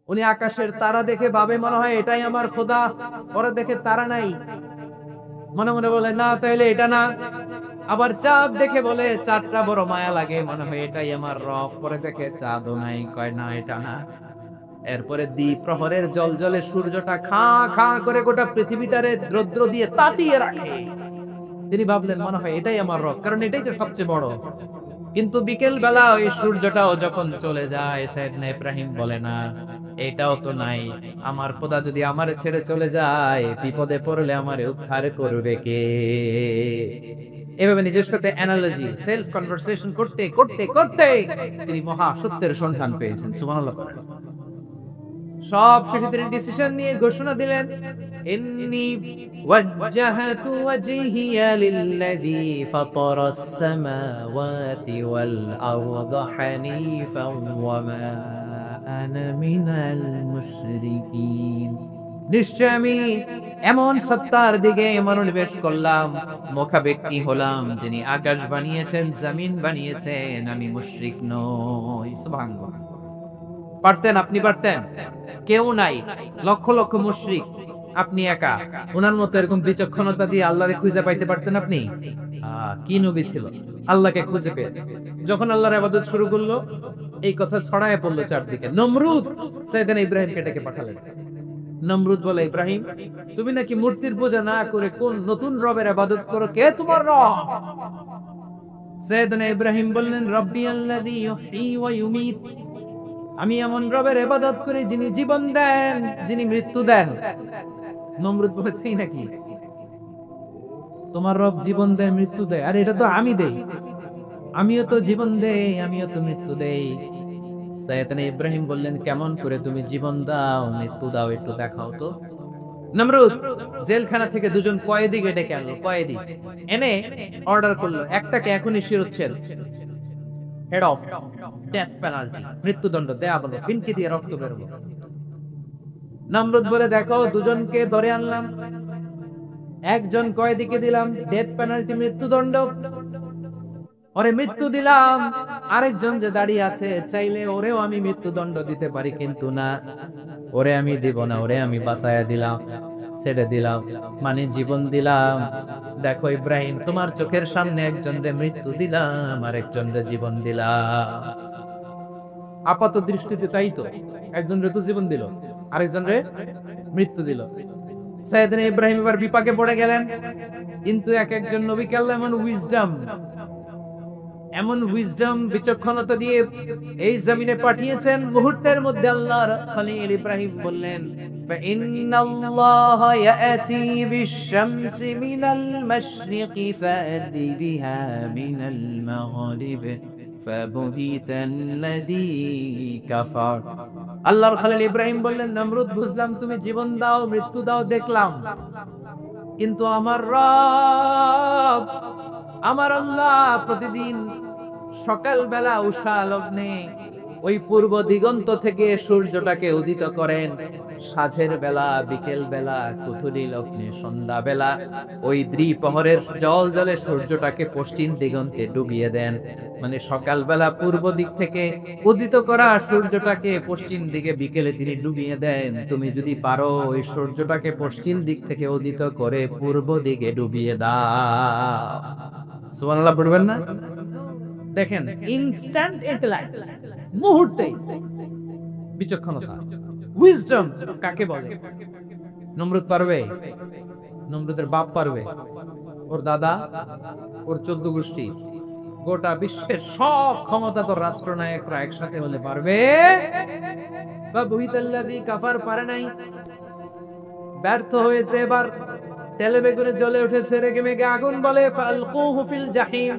উনি আকাশের তারা দেখে ভাবে মনে হয় এটাই আমার খোদা, পরে দেখে তারা নাই, মনে মনে বলে না তাইলে এটা না। আবার চাঁদ দেখে বলে চাঁদটা বড় মায়া লাগে, মনে হয় এটাই আমার রব, পরে দেখে চাঁদও নাই, কয় না এটা না। এরপরে দ্বীপ প্রহরের জলজলে সূর্যটা খা খা করে গোটা পৃথিবীটারে রৌদ্র দিয়ে তাতিয়ে রাখে। তিনি ভাবলেন মনে হয় এটাই আমার রব, কারণ এটাই তো সবচেয়ে বড়। কিন্তু বিকেল বেলা ওই সূর্যটাও যখন চলে যায়, সাইয়েদনা ইব্রাহিম বলে না এটাও তো নাই, আমার খোদা যদি আমারে ছেড়ে চলে যায়, বিপদে পড়লে আমারে উদ্ধার করবে কে? এভাবে নিজের সাথে অ্যানালজি, সেলফ কনভারসেশন করতে করতে করতে তিনি মহা সত্যের সন্ধান পেয়েছেন। সুবহানাল্লাহ পড়েন। সব শেষে তিনি ডিসিশন নিয়ে ঘোষণা দিলেন, ইন্নী ওয়াজ্জাহাতু ওয়াজহিয়া লিল্লাযী ফাতারাস সামাওয়াতি ওয়াল আরদা হানিফান ওয়া মা আনা মিনাল মুশরিকিন। নিশ্চয় আমি এমন সত্তার দিকে মনোনিবেশ করলাম, মুখাপেক্ষী হলাম, যিনি আকাশ বানিয়েছেন, জমিন বানিয়েছেন, আমি মুশরিক নই। সুবহানাল্লাহ। পারতেন, আপনি পারতেন? কেউ নাই, লক্ষ লক্ষ মুশরিক, আপনি একা। উনার মতো এরকম বিচক্ষণতা দিয়ে আল্লাহরে খুঁজে পাইতে পারতেন আপনি? কি নবী ছিল, আল্লাহকে খুঁজে পেয়েছে। যখন আল্লাহর ইবাদত শুরু করলো, এই কথা ছড়ায় পড়লো চারদিকে। নমরুদ সাইয়েদনা ইব্রাহিমকে ডেকে পাঠালেন। নমরুদ বলে, ইব্রাহিম তুমি নাকি মূর্তির পূজা না করে কোন নতুন রবের ইবাদত করো, কে তোমার রব? সাইয়েদনা ইব্রাহিম বললেন, রব্বি আল্লাযী ইউহয়ী ওয়া ইউমীত, আমি এমন রবের ইবাদত করি যিনি জীবন দেন, যিনি মৃত্যু দেন। নমরুদ বলে, তাই নাকি? তোমার রব জীবন দেয় মৃত্যু দেয়, আর এটা তো আমি দেই, আমিও তো জীবন দেই, আমিও তো মৃত্যু দেই। সাইয়েদনা ইব্রাহিম বললেন, কেমন করে তুমি জীবন দাও মৃত্যু দাও, একটু দেখাও তো। নমরুদ জেলখানা থেকে দুজন কয়েদি ডেকে আনলো, কয়েদি এনে অর্ডার করলো, একটাকে এখনই শিরোচ্ছেদ, হেড অফ, ডেথ পেনাল্টি, মৃত্যুদণ্ড দেয়া বলো, ফিনকি দিয়ে রক্ত বেরোবো। নমরুদ বলে, দেখো দুজনকে ধরে আনলাম, একজন কয়েদিকে দিলাম ডেথ পেনাল্টি, মৃত্যুদণ্ড, ওরে মৃত্যু দিলাম। আরেকজন যে দাঁড়িয়ে আছে, চাইলে ওরেও আমি মৃত্যুদণ্ড দিতে পারি, কিন্তু না, ওরে আমি দিব না, ওরে আমি বাঁচায়া দিলাম, ছেড়ে দিলাম, মানে জীবন দিলাম। দেখো ইব্রাহিম, তোমার চোখের সামনে একজন রে মৃত্যু দিলাম, আরেকজন রে জীবন দিলাম। আপাত দৃষ্টিতে তাই তো, একজন রে তো জীবন দিল, আরেকজন রে মৃত্যু দিল। সাইয়েদনা ইব্রাহিম এবার বিপাকে পড়ে গেলেন। কিন্তু এক একজন নবীকে আল্লাহ এমন উইজডম বিচক্ষণতা দিয়ে এই জমিনে পাঠিয়েছেন, মুহূর্তের মধ্যে আল্লাহর খলিল ইব্রাহিম বললেন, ফাইন্নাল্লাহা ইয়াতি বিশ-শামসি মিনাল মাশরিকি ফাতি বিহা মিনাল মাগরিব ফাবুহিতাল্লাযী কাফার। আল্লাহর খলিল ইব্রাহিম বললেন, নমরুদ বুঝলাম তুমি জীবন দাও মৃত্যু দাও দেখলাম, কিন্তু আমার রব, আমার আল্লাহ প্রতিদিন সকালবেলা উষা লগ্নে ওই পূর্ব দিগন্ত থেকে সূর্যটাকে উদিত করেন, সাঁঝের বেলা, বিকেল বেলা, কুথুরি লগ্নে, সন্ধ্যা বেলা ওই দ্বিপ্রহরের জল জলে সূর্যটাকে পশ্চিম দিগন্তে ডুবিয়ে দেন। মানে সকালবেলা পূর্ব দিক থেকে উদিত করা সূর্যটাকে পশ্চিম দিকে বিকেলে তিনি ডুবিয়ে দেন। তুমি যদি পারো ওই সূর্যটাকে পশ্চিম দিক থেকে উদিত করে পূর্ব দিকে ডুবিয়ে দাও। সুবহানাল্লাহ পড়বেন না? দেখেন, ইনস্ট্যান্ট ইন্টেলেক্ট, মুহূর্তেই বিচক্ষণতা, উইজডম কাকে বলে? নমরুদ পারবে? নমরুদের বাপ পারবে? ওর দাদা, ওর 14 গোষ্ঠী, গোটা বিশ্বের সব ক্ষমতা তো রাষ্ট্রনায়করা একসাথে হলে পারবে? বা বহিতাল্লাযী কাফার পারে নাই, ব্যর্থ হয়েছে। এবার তেলে বেগুনে জ্বলে উঠেছে, রেগে মেগে আগুন বলে, ফালকুহু ফিল জাহিম।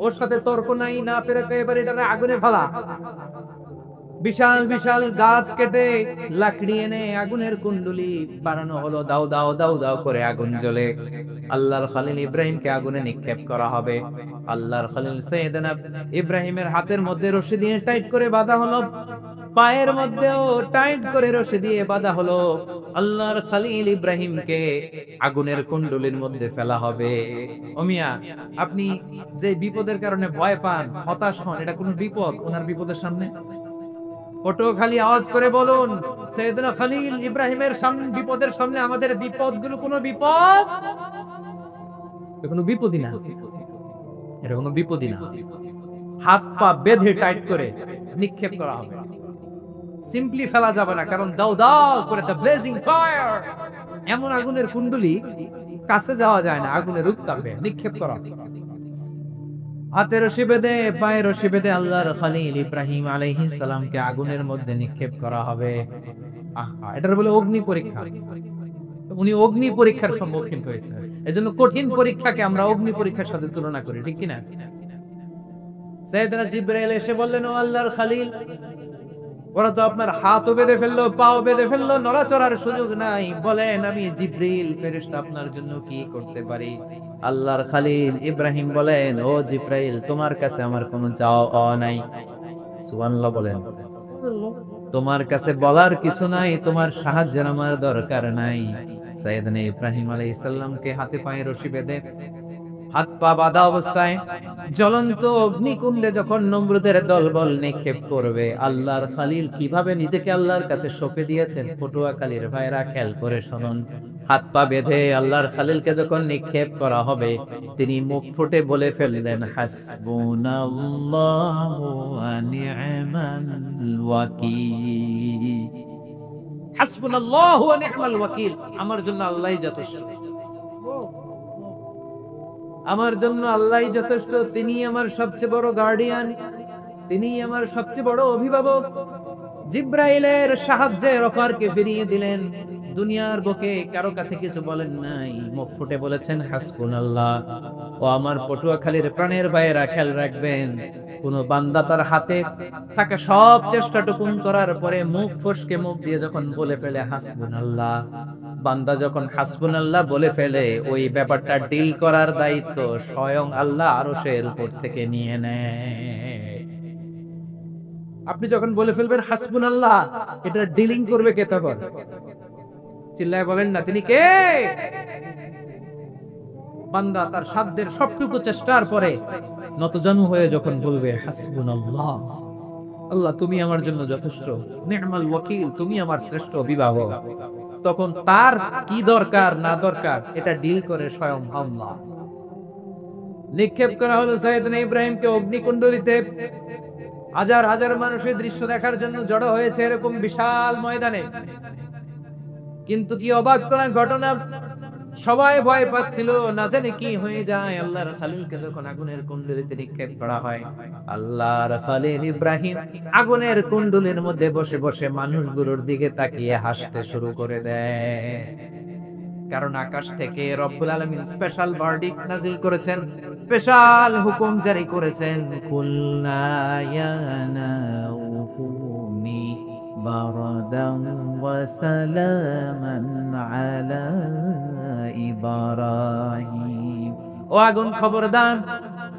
ওর সাথে তর্ক নাই, না পেরে এবার এটারে আগুনে ফেলা। বিশাল বিশাল গাছ কেটে লাকড়ি এনে আগুনের কুণ্ডুলি বানানো হলো, দাও দাও দাও দাও করে আগুন জ্বলে। আল্লাহর খলিল ইব্রাহিমকে আগুনে নিক্ষেপ করা হবে। আল্লাহর খলিল সাইয়েদনা ইব্রাহিমের হাতের মধ্যে রশি দিয়ে টাইট করে বাঁধা হলো, পায়ের মধ্যেও টাইট করে রশি দিয়ে বাঁধা হলো। আল্লাহর খলিল ইব্রাহিমকে আগুনের কুণ্ডুলির মধ্যে ফেলা হবে। ও মিয়া, আপনি যে বিপদের কারণে ভয় পান, হতাশ হন, এটা কোন বিপদ ওনার বিপদের সামনে? পটুয়াখালী আওয়াজ করে বলুন, সৈয়দনা খলিল ইব্রাহিমের সামনে বিপদের সামনে আমাদের বিপদগুলো কোনো বিপদ? এটা কোনো বিপদই না, এটা কোনো বিপদই না। হাত পা বেঁধে টাইট করে নিক্ষেপ করা হবে, সিম্পলি ফেলা যাবে না, কারণ দাও দাও করে দ্য ব্লেজিং ফায়ার, এমন আগুনের কুণ্ডলি কাছে যাওয়া যায় না, আগুনের উত্তাপে নিক্ষেপ করা। হাতে রশি বেঁধে পায়ে রশি বেঁধে আল্লাহর খলিল ইব্রাহিম আলাইহিস সালামকে আগুনের মধ্যে নিক্ষেপ করা হবে। আহা, এটার বলে অগ্নি পরীক্ষা। উনি অগ্নি পরীক্ষার সম্মুখীন হয়েছে, এজন্য কঠিন পরীক্ষাকে আমরা অগ্নি পরীক্ষার সাথে তুলনা করি, ঠিক কিনা? সাইয়েদনা জিবরাইল এসে বললেন, ও আল্লাহর খলিল, ওরা তো আপনার হাতও বেঁধে ফেললো, পাও বেঁধে ফেললো, নড়াচড়ার সুযোগ নাই, বলেন আমি জিবরিল ফেরেশতা আপনার জন্য কি করতে পারি? আল্লাহর খলিল ইব্রাহিম বলেন, ও জিবরাইল, তোমার কাছে আমার কোনো চাওয়া নাই। সুবহানাল্লাহ বলেন। তোমার কাছে বলার কিছু নাই, তোমার সাহায্যের আমার দরকার নাই। সাইয়েদনা ইব্রাহিম আলাইহিস সালামকে হাতে পায়ে রশি বেঁধে হাত পা বাঁধা অবস্থায় জ্বলন্ত অগ্নিকুণ্ডে যখন নমরুদের দলবল নিক্ষেপ করবে, আল্লাহর খলিল কিভাবে নিজেকে আল্লাহর কাছে সঁপে দিয়েছেন, পটুয়াখালীর ভাইরা খেয়াল করে শুনুন। হাত পা বেঁধে আল্লাহর খলিলকে যখন নিক্ষেপ করা হবে, তিনি মুখ ফুটে বলে ফেললেন, হাসবুনাল্লাহু ওয়া নি'মাল ওয়াকিল। হাসবুনাল্লাহু ওয়া নি'মাল ওয়াকিল, আমার জন্য আল্লাহই যথেষ্ট, আমার জন্য আল্লাহই যথেষ্ট, তিনি আমার সবচেয়ে বড় গার্ডিয়ান, তিনি আমার সবচেয়ে বড় অভিভাবক। জিব্রাইলের সাহায্যে অফারকে ফিরিয়ে দিলেন, দুনিয়ার বুকে কারো কাছে কিছু বলেন নাই, মুখ ফুটে বলেছেন হাসবুনাল্লাহ। ও আমার পটুয়াখালীর প্রাণের ভাইয়েরা, খেয়াল রাখবেন, কোন বান্দা তার হাতে থাকা সব চেষ্টাটুকুন করার পরে মুখ ফসকে মুখ দিয়ে যখন বলে ফেলে হাসবুনাল্লাহ, বান্দা যখন হাসবুনাল্লাহ বলে ফেলে, ওই ব্যাপারটা ডিল করার দায়িত্ব স্বয়ং আল্লাহ আরশের উপর থেকে নিয়ে নেয়। আপনি যখন বলে ফেলবেন হাসবুনাল্লাহ, এটা ডিলিং করবে কে তখন? চিল্লায় বলেন না, তিনি কে? বান্দা তার সাধ্যের সবটুকু চেষ্টার পরে নতজানু হয়ে যখন বলবে হাসবুনাল্লাহ, আল্লাহ তুমি আমার জন্য যথেষ্ট, নি'মাল ওয়াকিল, তুমি আমার শ্রেষ্ঠ অভিভাবক, তখন তার কি দরকার না দরকার এটা ডিল করে স্বয়ং আল্লাহ। নিক্ষেপ করা হলো সাইয়েদনা ইব্রাহিমকে অগ্নিকুণ্ডলিতে। হাজার হাজার মানুষের দৃশ্য দেখার জন্য জড়ো হয়েছে এরকম বিশাল ময়দানে, কিন্তু কি অবাক করার ঘটনা, সবাই ভয় পাচ্ছিল, না জানে কি হয়ে যায়। আল্লাহর খলিলকে যখন আগুনের কুণ্ডলিতে নিক্ষেপ করা হয়, আল্লাহর খলিল ইব্রাহিম আগুনের কুণ্ডলীর মধ্যে বসে বসে মানুষগুলোর দিকে তাকিয়ে হাসতে শুরু করে দেয়, কারণ আকাশ থেকে রব্বুল আলামিন স্পেশাল ভার্ডিক্ট নাজিল করেছেন, স্পেশাল হুকুম জারি করেছেন, কুলনা ইয়া নারু কুনি বারাদান ওয়া সালামান আলা ইব্রাহিম। ও আগুন, খবরদার,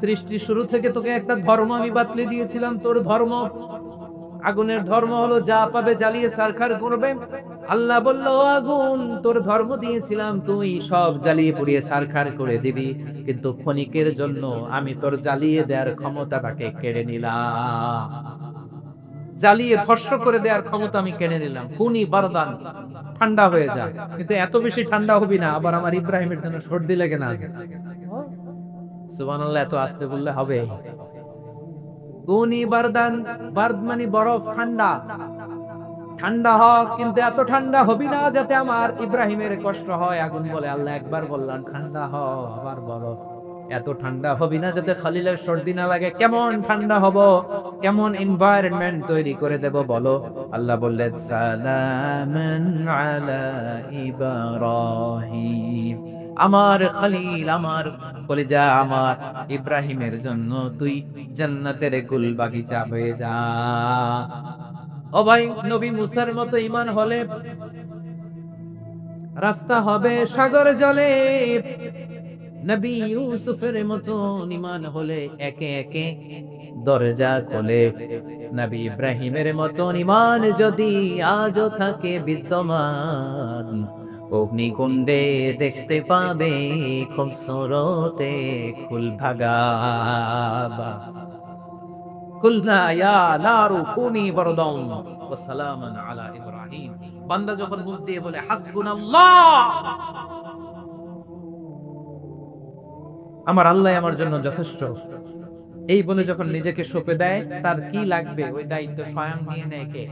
সৃষ্টি শুরু থেকে তোকে একটা ধর্ম আমি বাতলে দিয়েছিলাম, তোর ধর্ম, আগুনের ধর্ম হলো যা পাবে জ্বালিয়ে ছারখার করবে। আল্লাহ বলল, ও আগুন, তোর ধর্ম দিয়েছিলাম তুই সব জ্বালিয়ে পুড়িয়ে ছারখার করে দিবি, কিন্তু ক্ষণিকের জন্য আমি তোর জ্বালিয়ে দেওয়ার ক্ষমতাটাকে কেড়ে নিলাম, জ্বালিয়ে ভস্ম করে দেওয়ার ক্ষমতা আমি কেড়ে নিলাম। কুনি বারদান, ঠান্ডা হয়ে যা, কিন্তু এত বেশি ঠান্ডা হবি না আবার আমার ইব্রাহিমের জন্য সর্দি লেগে না যায়। সুবহানাল্লাহ, এত আস্তে বললে হবে? কুনি বারদান, বারদ মানে বরফ, ঠান্ডা, ঠান্ডা হ, কিন্তু এত ঠান্ডা হবি না যাতে আমার ইব্রাহিমের কষ্ট হয়। আগুন বলে, আল্লাহ একবার বললাম ঠান্ডা হ, আবার বলো এত ঠান্ডা হবি না যাতে খলিলের সর্দি না লাগে। কেমন ঠান্ডা হব, কেমন এনভায়রনমেন্ট তৈরি করে দেব বলো? আল্লাহ বললেন, সালামান আলা ইব্রাহিম, আমার খলিল, আমার কলিজা, আমার ইব্রাহিমের জন্য তুই জান্নাতের গুল বাগিচা হয়ে যা। ও ভাই, নবী মুসার মতো ঈমান হলে রাস্তা হবে সাগর জলে, নবী ইউসুফের মতো ঈমান হলে একে একে দরজা খোলে, নবী ইব্রাহিমের মতো ঈমান যদি আজও থাকে বিদ্যমান, অগ্নিকুণ্ডে দেখতে পাবে খুবসুরতে খুল ভাগা। কুলনা ইয়া নারু কুনি বারদান ওয়া সালামান আলা ইব্রাহিম। বান্দা যখন মুখ দিয়ে বলে হাসবুনাল্লাহ, আমার আল্লাহ আমার জন্য যথেষ্ট, এই বলে যখন নিজেকে সঁপে দেয়, তার কি লাগবে ওই দায়িত্ব স্বয়ং নিয়ে নেয় কে?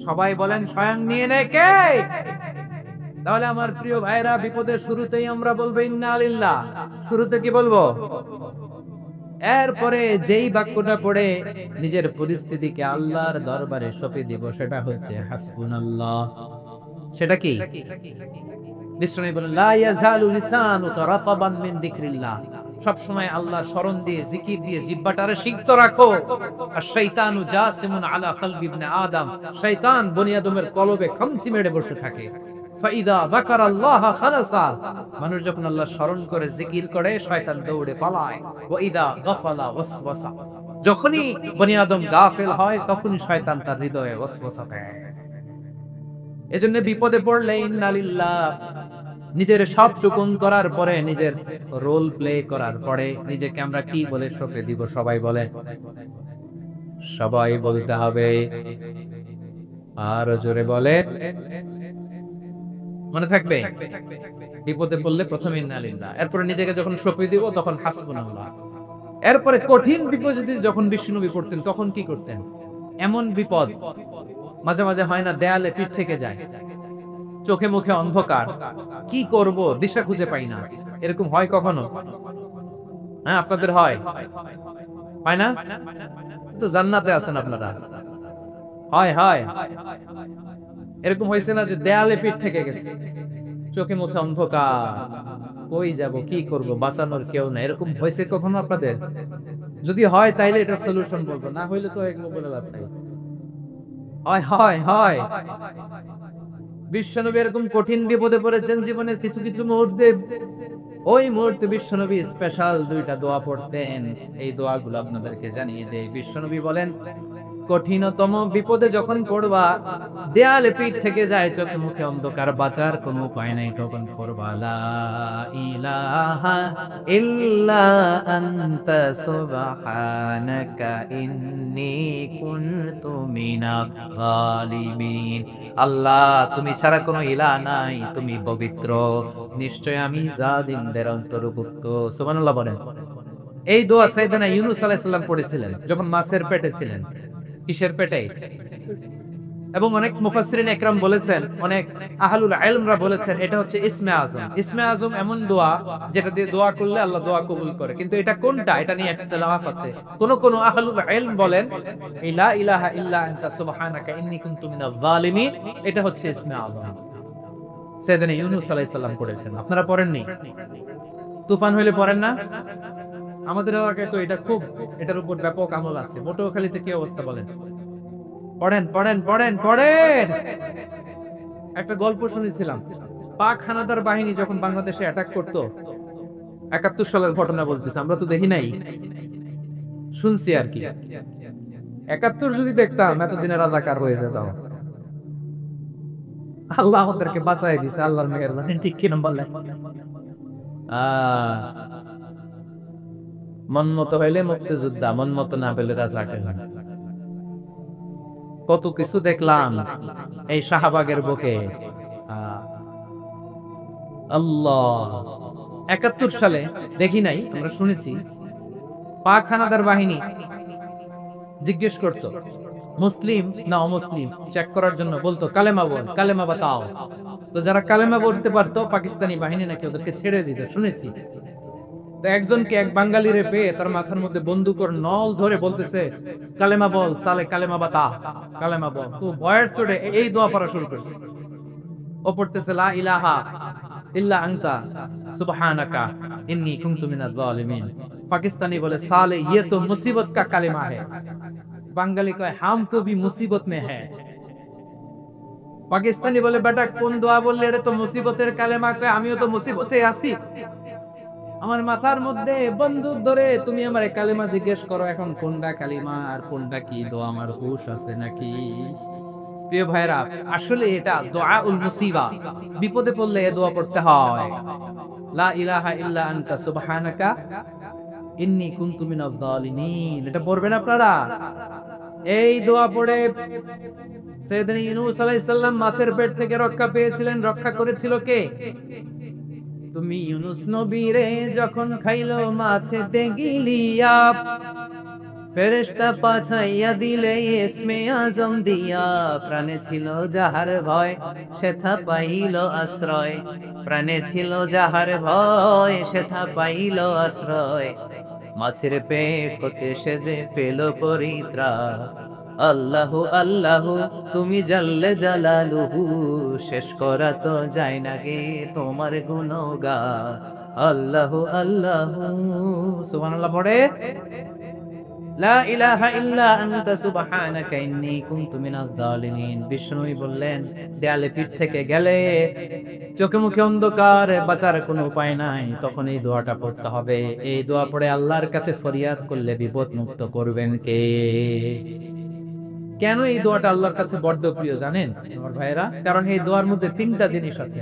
সবাই বলেন স্বয়ং নিয়ে নেয় কে? তাহলে আমার প্রিয় ভাইরা, বিপদের শুরুতেই আমরা বলবো ইন্না লিল্লাহ। শুরুতে কি বলবো? এরপরে যেই বাক্যটা পড়ে নিজের পরিস্থিতিকে আল্লাহর দরবারে সঁপে দিব, সেটা হচ্ছে হাসবুনাল্লাহ। সেটা কি? বিষ্ণু বলেন লা ইয়াজালু লিসানুকা রাতাবান মিন যিকরিল্লাহ, সব সময় আল্লাহর স্মরণ দিয়ে, জিকির দিয়ে জিহ্বাটারে সিক্ত রাখো। আর শয়তানু জাসিমুন আলা কলবি ইবনে আদম, শয়তান বনি আদমের কলবে খামচি মেরে বসে থাকে। ফাইদা যাকারাল্লাহ খালাসা, মানুষ যখন আল্লাহর স্মরণ করে, জিকির করে, শয়তান দৌড়ে পালায়। ওয়া ইদা গাফালা ওয়াসওয়াসা, যখনই বনি আদম গাফেল হয়, তখনই শয়তান তার হৃদয়ে ওয়াসওয়াসা দেয়। এজন্য বিপদে পড়লে ইন্না লিল্লাহ, নিজের সব টুকুন করার পরে, নিজের রোল প্লে করার পরে নিজেকে আমরা কি বলে সঁপে দিব? সবাই বলে, সবাই বলতে হবে, আর জোরে বলে, মনে থাকবে? বিপদে পড়লে প্রথমে ইন্না লিল্লাহ, এরপরে নিজেকে যখন সঁপে দিব তখন হাসবুনাল্লাহ। এরপরে কঠিন বিপদে যখন বিষ্ণুনবী পড়তেন তখন কি করতেন? এমন বিপদ মাঝে মাঝে হয় না, দেয়ালে পিঠ থেকে যায়, চোখে মুখে অন্ধকার, কি করব দিশা খুঁজে পাই না, এরকম হয় কখনো? হ্যাঁ, আপনাদের হয়? হয় না? তো জান্নাতে আছেন আপনারা। হয় হয় এরকম হয়েছে না যে দেয়ালে পিঠ থেকে গেছে, চোখে মুখে অন্ধকার, কই যাব, কি করব, বাঁচানোর কেউ না, এরকম হয়েছে কখনো আপনাদের? যদি হয় তাইলে এটা সলিউশন বলবো, না হইলে তো এগুলো বলে লাভ নাই। হয় হয় হয় বিশ্বনবী এরকম কঠিন বিপদে পড়েছেন জীবনের কিছু কিছু মুহূর্তে। ওই মুহূর্তে বিশ্বনবী স্পেশাল দুইটা দোয়া পড়তেন। এই দোয়াগুলো আপনাদেরকে জানিয়ে দেয়। বিশ্বনবী বলেন, কঠিনতম বিপদে যখন পড়বা, দেয়ালে পিঠ থেকে যায়, চোখে মুখে অন্ধকার, বাঁচার কোনো উপায় নাই, তখন পড়বা লা ইলাহা ইল্লা আনতা সুবহানাকা ইন্নী কুনতু মিনাজ জালিমিন। আল্লাহ, তুমি ছাড়া কোনো ইলাহ নাই, তুমি পবিত্র, নিশ্চয় আমি জালিমদের অন্তর্ভুক্ত। সুবহানাল্লাহ বলেন। এই দোয়া সাইয়েদনা ইউনূস আলাইহিস সালাম পড়েছিলেন যখন মাছের পেটে ছিলেন। কিসের পেটে? এবং অনেক মুফাসসিরিন একরাম বলেছেন, অনেক আহলুল ইলমরা বলেছেন, এটা হচ্ছে ইসমে আজম। ইসমে আজম এমন দোয়া যেটা দিয়ে দোয়া করলে আল্লাহ দোয়া কবুল করে। কিন্তু এটা কোনটা, এটা নিয়ে ইখতিলাফ আছে। কোন আহলুল ইলম বলেন লা ইলাহা ইল্লা আনতা সুবহানাকা ইন্নী কুনতু মিনাজ জালিমিন, এটা হচ্ছে ইসমে আজম। সাইয়েদনা ইউনূস আলাইহিস সালাম পড়েছেন, আপনারা পড়েননি? তুফান হইলে পড়েন না? আমাদের এলাকায় তো এটা খুব, এটার উপর ব্যাপক আমল আছে। পটুয়াখালীতে কি অবস্থা বলেন? পড়েন পড়েন পড়েন পড়েন। একটা গল্প শুনেছিলাম, পাক হানাদার বাহিনী যখন বাংলাদেশে অ্যাটাক করতো, ৭১ সালের ঘটনা বলতেছে, আমরা তো দেখি নাই, শুনছি আর কি। ৭১ যদি দেখতাম, এতদিনে রাজাকার হয়ে যেতাম। আল্লাহ আমাদেরকে বাঁচাই দিছে, আল্লাহর মেহেরবানি। ঠিক কিনা বলেন? মন মতো হইলে মুক্তিযোদ্ধা, মন মতো না পেলে রাজাকার। কত কিছু দেখলাম এই শাহবাগের বুকে। আল্লাহ, ৭১ সালে দেখি নাই, আমরা শুনেছি, পাক হানাদার বাহিনী জিজ্ঞেস করতো মুসলিম না অমুসলিম, চেক করার জন্য বলতো কালেমা বল, কালেমা বাতাও। তো যারা কালেমা বলতে পারতো, পাকিস্তানি বাহিনী নাকি ওদেরকে ছেড়ে দিত, শুনেছি। তো একজনকে, এক বাঙালিরে পেয়ে তার মাথার মধ্যে বন্দুকের নল ধরে বলতেছে কালেমা বল সালে, কালেমা বাতা, কালেমা বল। তো ভয়ের চড়ে এই দোয়া পড়া শুরু করছে। ও পড়তেছে লা ইলাহা ইল্লা আনতা সুবহানাকা ইন্নী কুনতু মিনাজ জালিমিন। পাকিস্তানি বলে সালে ये तो मुसीबत का কালেমা है। বাঙালি কয় হাম তো ভি মুসিবত মে হ্যায়। পাকিস্তানি বলে বেটা কোন দোয়া বললে, এটা তো মুসিবতের কালেমা। কয় আমিও তো মুসিবতে আছি, আমার মাথার মধ্যে বন্দুক ধরে তুমি আমার কালেমা জিজ্ঞেস করো, এখন কোনটা কালিমা আর কোনটা কি দোয়া, আমার হুশ আছে নাকি? প্রিয় ভাইরা, আসলে এটা দুআউল মুসিবা, বিপদে পড়লে এই দোয়া পড়তে হয়। লা ইলাহা ইল্লা আনতা সুবহানাকা ইন্নী কুনতু মিনাজ জালিমিন। এটা পড়বেন আপনারা। এই দোয়া পড়ে সাইয়েদনা ইউনূস আলাইহিস সালাম মাছের পেট থেকে রক্ষা পেয়েছিলেন। রক্ষা করেছিল কে? তুমি ইউনূস নবীরে যখন খাইলো মাছেতে গিলিয়া, ফেরেশতা পাঠাইয়া দিলে ইসমে আজম দিয়া, প্রাণে ছিল যাহার ভয় সেথা পাইল আশ্রয়, প্রাণে ছিল যাহার ভয় সেথা পাইল আশ্রয়, মাছের পেট হতে সে যে পেল পরিত্রাণ। আল্লাহু আল্লাহু তুমি জাল্লে জালালুহু, শেষ করা তো যায় না গে তোমার গুণগান। আল্লাহু আল্লাহু, সুবহানাল্লাহ পড়ে লা ইলাহা ইল্লা আনতা সুবহানাকা ইন্নী কুনতু মিনাজ জালিমিন। বিষ্ণুই বললেন, দেয়ালে পিঠ থেকে গেলে, চোখে মুখে অন্ধকার, বাঁচার কোনো উপায় নাই, তখন এই দোয়াটা পড়তে হবে। এই দোয়া পড়ে আল্লাহর কাছে ফরিয়াদ করলে বিপদ মুক্ত করবেন কে? কেন এই দোয়াটা আল্লাহর কাছে বড্ড প্রিয় জানেন আমার ভাইয়েরা? কারণ এই দোয়ার মধ্যে তিনটা জিনিস আছে।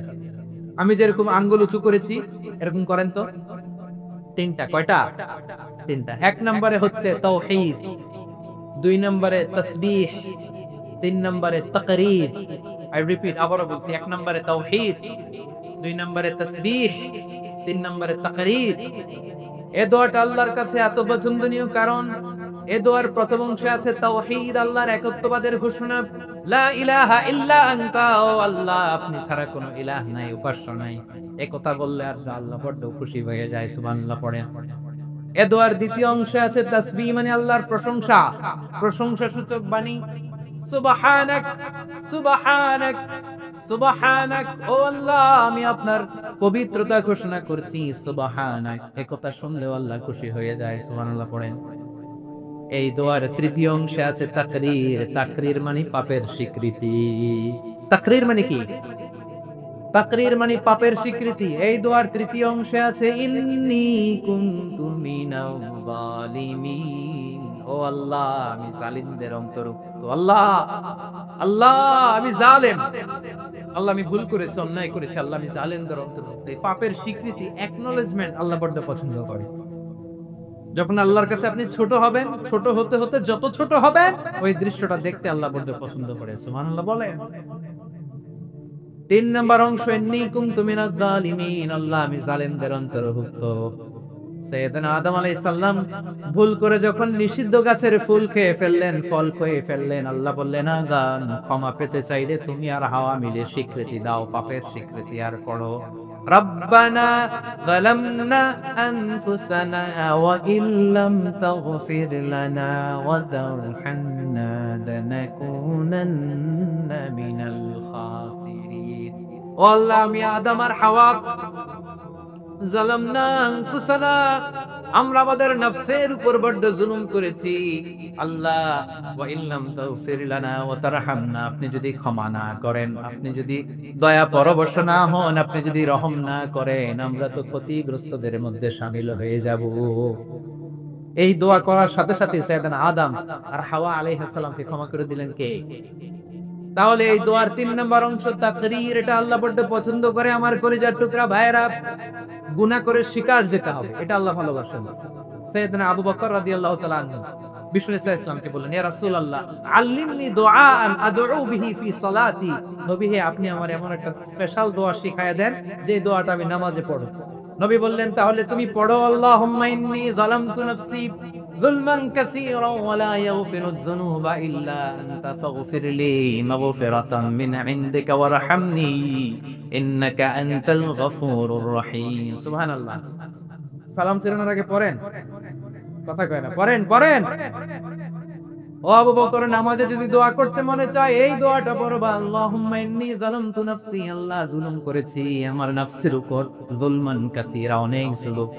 আমি যেরকম আঙ্গুল উঁচু করেছি, এরকম করেন তো। তিনটা। কয়টা? তিনটা। এক নম্বরে হচ্ছে তাওহীদ, দুই নম্বরে তাসবিহ, তিন নম্বরে তাকরীর। আই রিপিট, আবারো বলছি, এক নম্বরে তাওহীদ, দুই নম্বরে তাসবিহ, তিন নম্বরে তাকরীর। এই দোয়াটা আল্লাহর কাছে এত পছন্দনীয় কারণ এই দোয়ার প্রথম অংশে আছে তাওহীদ, আল্লাহর একত্ববাদের ঘোষণা। লা ইলাহা ইল্লা আনতা, ও আল্লাহ আপনি ছাড়া কোনো ইলাহ নাই, উপাস্য নাই। এই কথা বললে আর আল্লাহ বড় খুশি হয়ে যায়। সুবহানাল্লাহ পড়ে। এ দোয়ার দ্বিতীয় অংশে আছে তাসবিহ, মানে আল্লাহর প্রশংসা, প্রশংসা সূচক বাণী। সুবহানাক সুবহানাক সুবহানাক, ও আল্লাহ আমি আপনার পবিত্রতা ঘোষণা করছি। সুবহানাক, এই কথা শুনলেও আল্লাহ খুশি হয়ে যায়। সুবহানাল্লাহ পড়েন। এই দোয়ার তৃতীয় অংশে আছে তাকরীর, তাকরীর মানে পাপের স্বীকৃতি। তাকরীর মানে কি? তাকরীর মানে পাপের স্বীকৃতি। এই দোয়ার তৃতীয় অংশে আছে ইন্নী কুনতু মিনাল জালিমিন, ও আল্লাহ আমি জালিমদের অন্তর্ভুক্ত। আল্লাহ আল্লাহ আমি জালেম, আল্লাহ আমি ভুল করেছি, অন্যায় করেছি, আল্লাহ আমি জালেমদের অন্তর্ভুক্ত। এই পাপের স্বীকৃতি, অ্যাকনলেজমেন্ট আল্লাহ বড় পছন্দ করে। যখন আল্লাহর কাছে আপনি ছোট হবেন, ছোট হতে হতে যত ছোট হবেন, ওই দৃশ্যটা দেখতে আল্লাহ বড় পছন্দ করে। সুবহানাল্লাহ বলেন। তিন নম্বর অংশ ইন্নী কুনতু মিনাজ জালিমিন, আল্লাহ আমি জালেমদের অন্তর্ভুক্ত। সাইয়েদনা আদম আলাইহিস সালাম ভুল করে যখন নিষিদ্ধ গাছের ফুল খেয়ে ফেললেন, ফল খেয়ে ফেললেন, আল্লাহ বললেন আদম ক্ষমা পেতে চাইলে তুমি আর হাওয়া মিলে স্বীকৃতি দাও, পাপের স্বীকৃতি আর পড়ো। রব্বানা যালামনা আনফুসানা ওয়া ইল্লাম তাগফির লানা ওয়া তারহামনা লানাকুনান্না মিনাল খাসিরিন। ও আল্লাহ আমি আদম আর হাওয়া যালামনা আনফুসানা, আমরা আমাদের নফসের উপর বড় জুলুম করেছি। আল্লাহ ওয়া ইল্লাম তাগফির লানা ওয়া তারহামনা, আপনি যদি ক্ষমা না করেন, আপনি যদি দয়া পরবশ না হন, আপনি যদি রহম না করেন, আমরা তো ক্ষতিগ্রস্তদের মধ্যে শামিল হয়ে যাব। এই দোয়া করার সাথে সাথে সাইয়েদনা আদম আর হাওয়া আলাইহিস সালামকে ক্ষমা করে দিলেন কে? তাহলে এই দোয়ার তিন নম্বর অংশ তাকরীর, এটা আল্লাহ বড় পছন্দ করে। আমার কলিজার টুকরা ভাইয়েরা, গুনাহ করে শিকার যেতে হবে, এটা আল্লাহ ভালোবাসেন। সাইয়েদনা আবু বকর রাদিয়াল্লাহু তাআলা আনহু বিষ্ণু ইসা ইসলামকে বললেন, ইয়া রাসূলুল্লাহ আল্লিমনি দুআআন আদউ বিহি ফি সালাতি, নবী হে আপনি আমার এমন একটা স্পেশাল দোয়া শিখায়া দেন যে দোয়াটা আমি নামাজে পড়ব। নবী বললেন, তাহলে তুমি পড়ো আল্লাহুম্মা ইন্নী যালামতু নাফসি যুলমান কাসীরান ওয়া লা ইয়াগফিরুয যুনুবা ইল্লা আনতা ফাগফিরলি মাগফিরাতাম মিন ইনদিকা ওয়ারহামনি ইন্নাকা আনতাল গফুরুর রহিম। সুবহানাল্লাহ। সালাম ফেরানোর আগে পড়েন, কথা কয় না, পড়েন পড়েন। ও আবু বকর, নামাজে যদি দোয়া করতে মনে চায় এই দোয়াটা পড়বা, আল্লাহুম্মা ইন্নী যালামতু নাফসি, আল্লাহ জুলুম করেছি আমার নফসের উপর, যুলমান কাসীরা, অনেক জুলুম,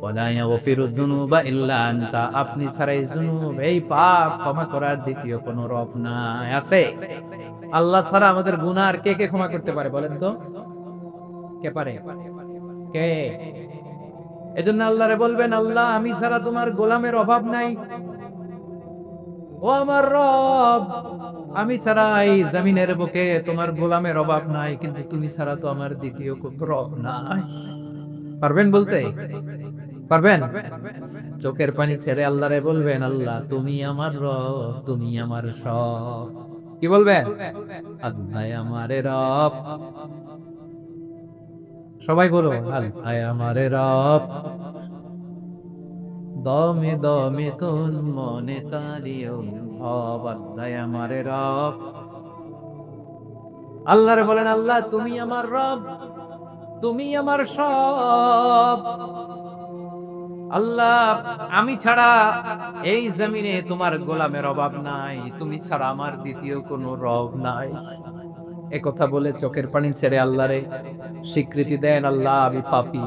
ওয়া লা ইয়াগফিরুয যুনুবা ইল্লা আনতা, আপনি ছাড়া এই জুনুব, এই পাপ ক্ষমা করার দ্বিতীয় কোনো রব নাই। আছে? আল্লাহ ছাড়া আমাদের গুনাহ আর কে কে ক্ষমা করতে পারে বলেন তো? কে পারে? কে? এজন্য আল্লাহরে বলবেন, আল্লাহ আমি ছাড়া তোমার গোলামের অভাব নাই, ও আমার রব আমি ছাড়া এই জমিনের বুকে তোমার গোলামের অভাব নাই, কিন্তু তুমি ছাড়া তো আমার দ্বিতীয় রব নাই। পারবেন বলতে? পারবেন? চোখের পানি ছেড়ে আল্লাহরে বলবেন, আল্লাহ তুমি আমার রব, তুমি আমার সব। কি বলবেন? আল্লাহ আমারে রব। সবাই বলো, আল্লাহ আমারে রব, দমে দমে তুন মনে তারি অনুভব। আল্লাহ আমারে রব। আল্লাহরে বলেন, আল্লাহ তুমি আমার রব, তুমি আমার সব। আল্লাহ আমি ছাড়া এই জমিনে তোমার গোলামের অভাব নাই, তুমি ছাড়া আমার দ্বিতীয় কোনো রব নাই। এ কথা বলে চোখের পানি ছেড়ে আল্লাহরে স্বীকৃতি দেন, আল্লাহ আমি পাপী।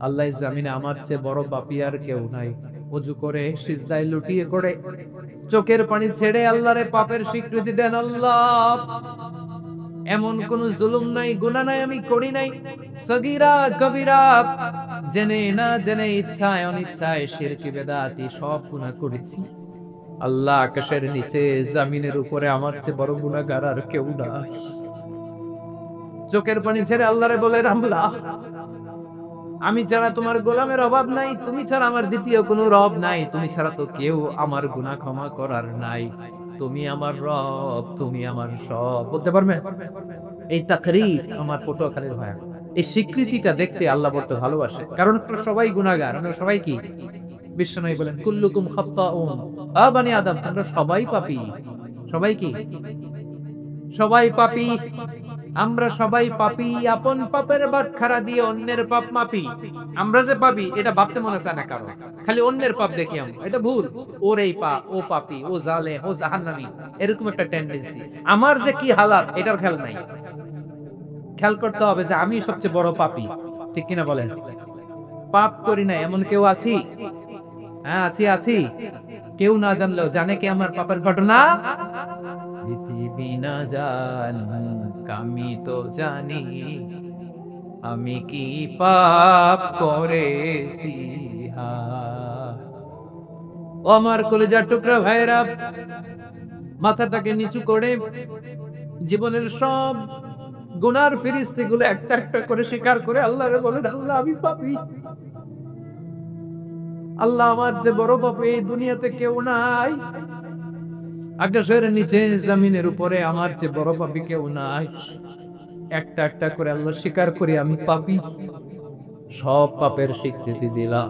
আল্লাহ এই জমিনে আমার চেয়ে বড় পাপী আর কেউ নাই। ওযু করে সিজদায় লুটিয়ে করে চোখের পানি ছেড়ে আল্লাহরে পাপের স্বীকৃতি দেন, আল্লাহ এমন কোন জুলুম নাই, গুনাহ নাই আমি করি নাই, সগীরা কবিরা, জেনে না জেনে, ইচ্ছায় অনিচ্ছায়, শিরকি বেদাতি সব গুনাহ করেছি। আল্লাহ আকাশের নিচে জমিনের উপরে আমার চেয়ে বড় গুনাহগার আর কেউ নাই। চোখের পানি ছেড়ে আল্লাহরে বলে, আল্লাহ আমি ছাড়া তোমার গোলামের অভাব নাই, তুমি ছাড়া আমার দ্বিতীয় কোনো রব নাই, তুমি ছাড়া তো কেউ আমার গুনাহ ক্ষমা করার নাই, তুমি আমার রব, তুমি আমার সব। বলতে পারবেন? এই তাকরীর আমার পটুয়াখালীর ভাই, এই স্বীকৃতিটা দেখতে আল্লাহ বড় ভালোবাসে, কারণ আমরা সবাই গুনাহগার, আমরা সবাই কি? বিশ্বনবী বলেন, কুল্লুকুম খাত্তাউন, বানি আদম আমরা সবাই পাপী। সবাই কি? সবাই পাপী। আমরা সবাই পাপী, আপন পাপের বাটখারা দিয়ে অন্যের পাপ মাপি। আমরা যে পাপী এটা ভাবতে মনে চায় না কারো, খালি অন্যের পাপ দেখি আমরা, এটা ভুল। ওর এই পাপ, ও পাপী, ও জালেম, ও জাহান্নামী, এরকম একটা টেন্ডেন্সি। আমার যে কি হালাত এটার খেয়াল নাই। খেয়াল করতে হবে যে আমি সবচেয়ে বড় পাপী, ঠিক কিনা বলেন? পাপ করি না এমন কেউ আছি? হ্যাঁ আছি, আছি। কেউ না জানলেও জানে কি আমার পাপের ঘটনা? পৃথিবী না জানুক আমি তো জানি, আমি কি পাপ করেছি। ও আমার কলিজার টুকরা ভাইরা, মাথাটাকে নিচু করে জীবনের সব গুনার ফিরিস্তিগুলো একটা একটা করে স্বীকার করে আল্লাহরে বলেন, আল্লাহ আমি পাপী। আল্লাহ আমার যে বড় পাপী এই দুনিয়াতে কেউ নাই। আকাশের নিচে জমিনের উপরে আমার যে বড় পাপী কেউ নাই। একটা একটা করে আল্লাহ স্বীকার করি আমি পাপী। সব পাপের স্বীকৃতি দিলাম।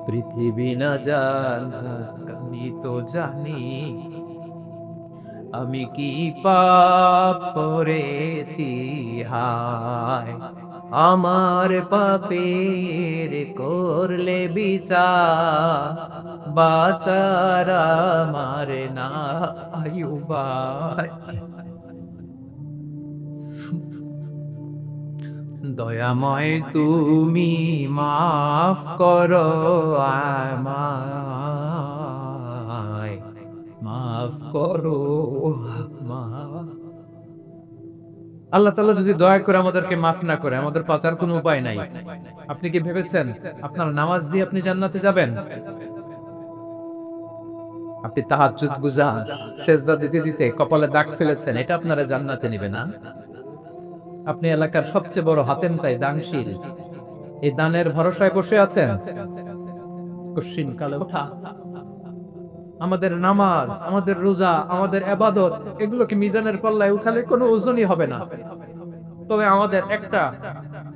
পৃথিবী না জানুক আমি তো জানি, আমি কি পাপ করেছি। হায় আমার পাপের করলে বিচার, বাচার আমার নাই উপায়। দয়াময় তুমি মাফ করো আমায়, মাফ করো আমায়। আল্লাহ তাআলা যদি দয়া করে আমাদেরকে মাফ না করে, আমাদের বাঁচার কোনো উপায় নাই। আপনি কি ভেবেছেন আপনার নামাজ দিয়ে আপনি জান্নাতে যাবেন? আপনি তাহাজ্জুদ গুজার, সেজদা দিতে দিতে কপালে দাগ ফেলেছেন, এটা আপনারা জান্নাতে নিবে না। আপনি এলাকার সবচেয়ে বড় হাতেম তাই দানশীল, এই দানের ভরসায় বসে আছেন। কশিন কালে ওঠা আমাদের নামাজ, আমাদের রোজা, আমাদের ইবাদত, এগুলোকে মিজানের পাল্লায় উঠালে কোনো ওজনই হবে না। তবে আমাদের একটা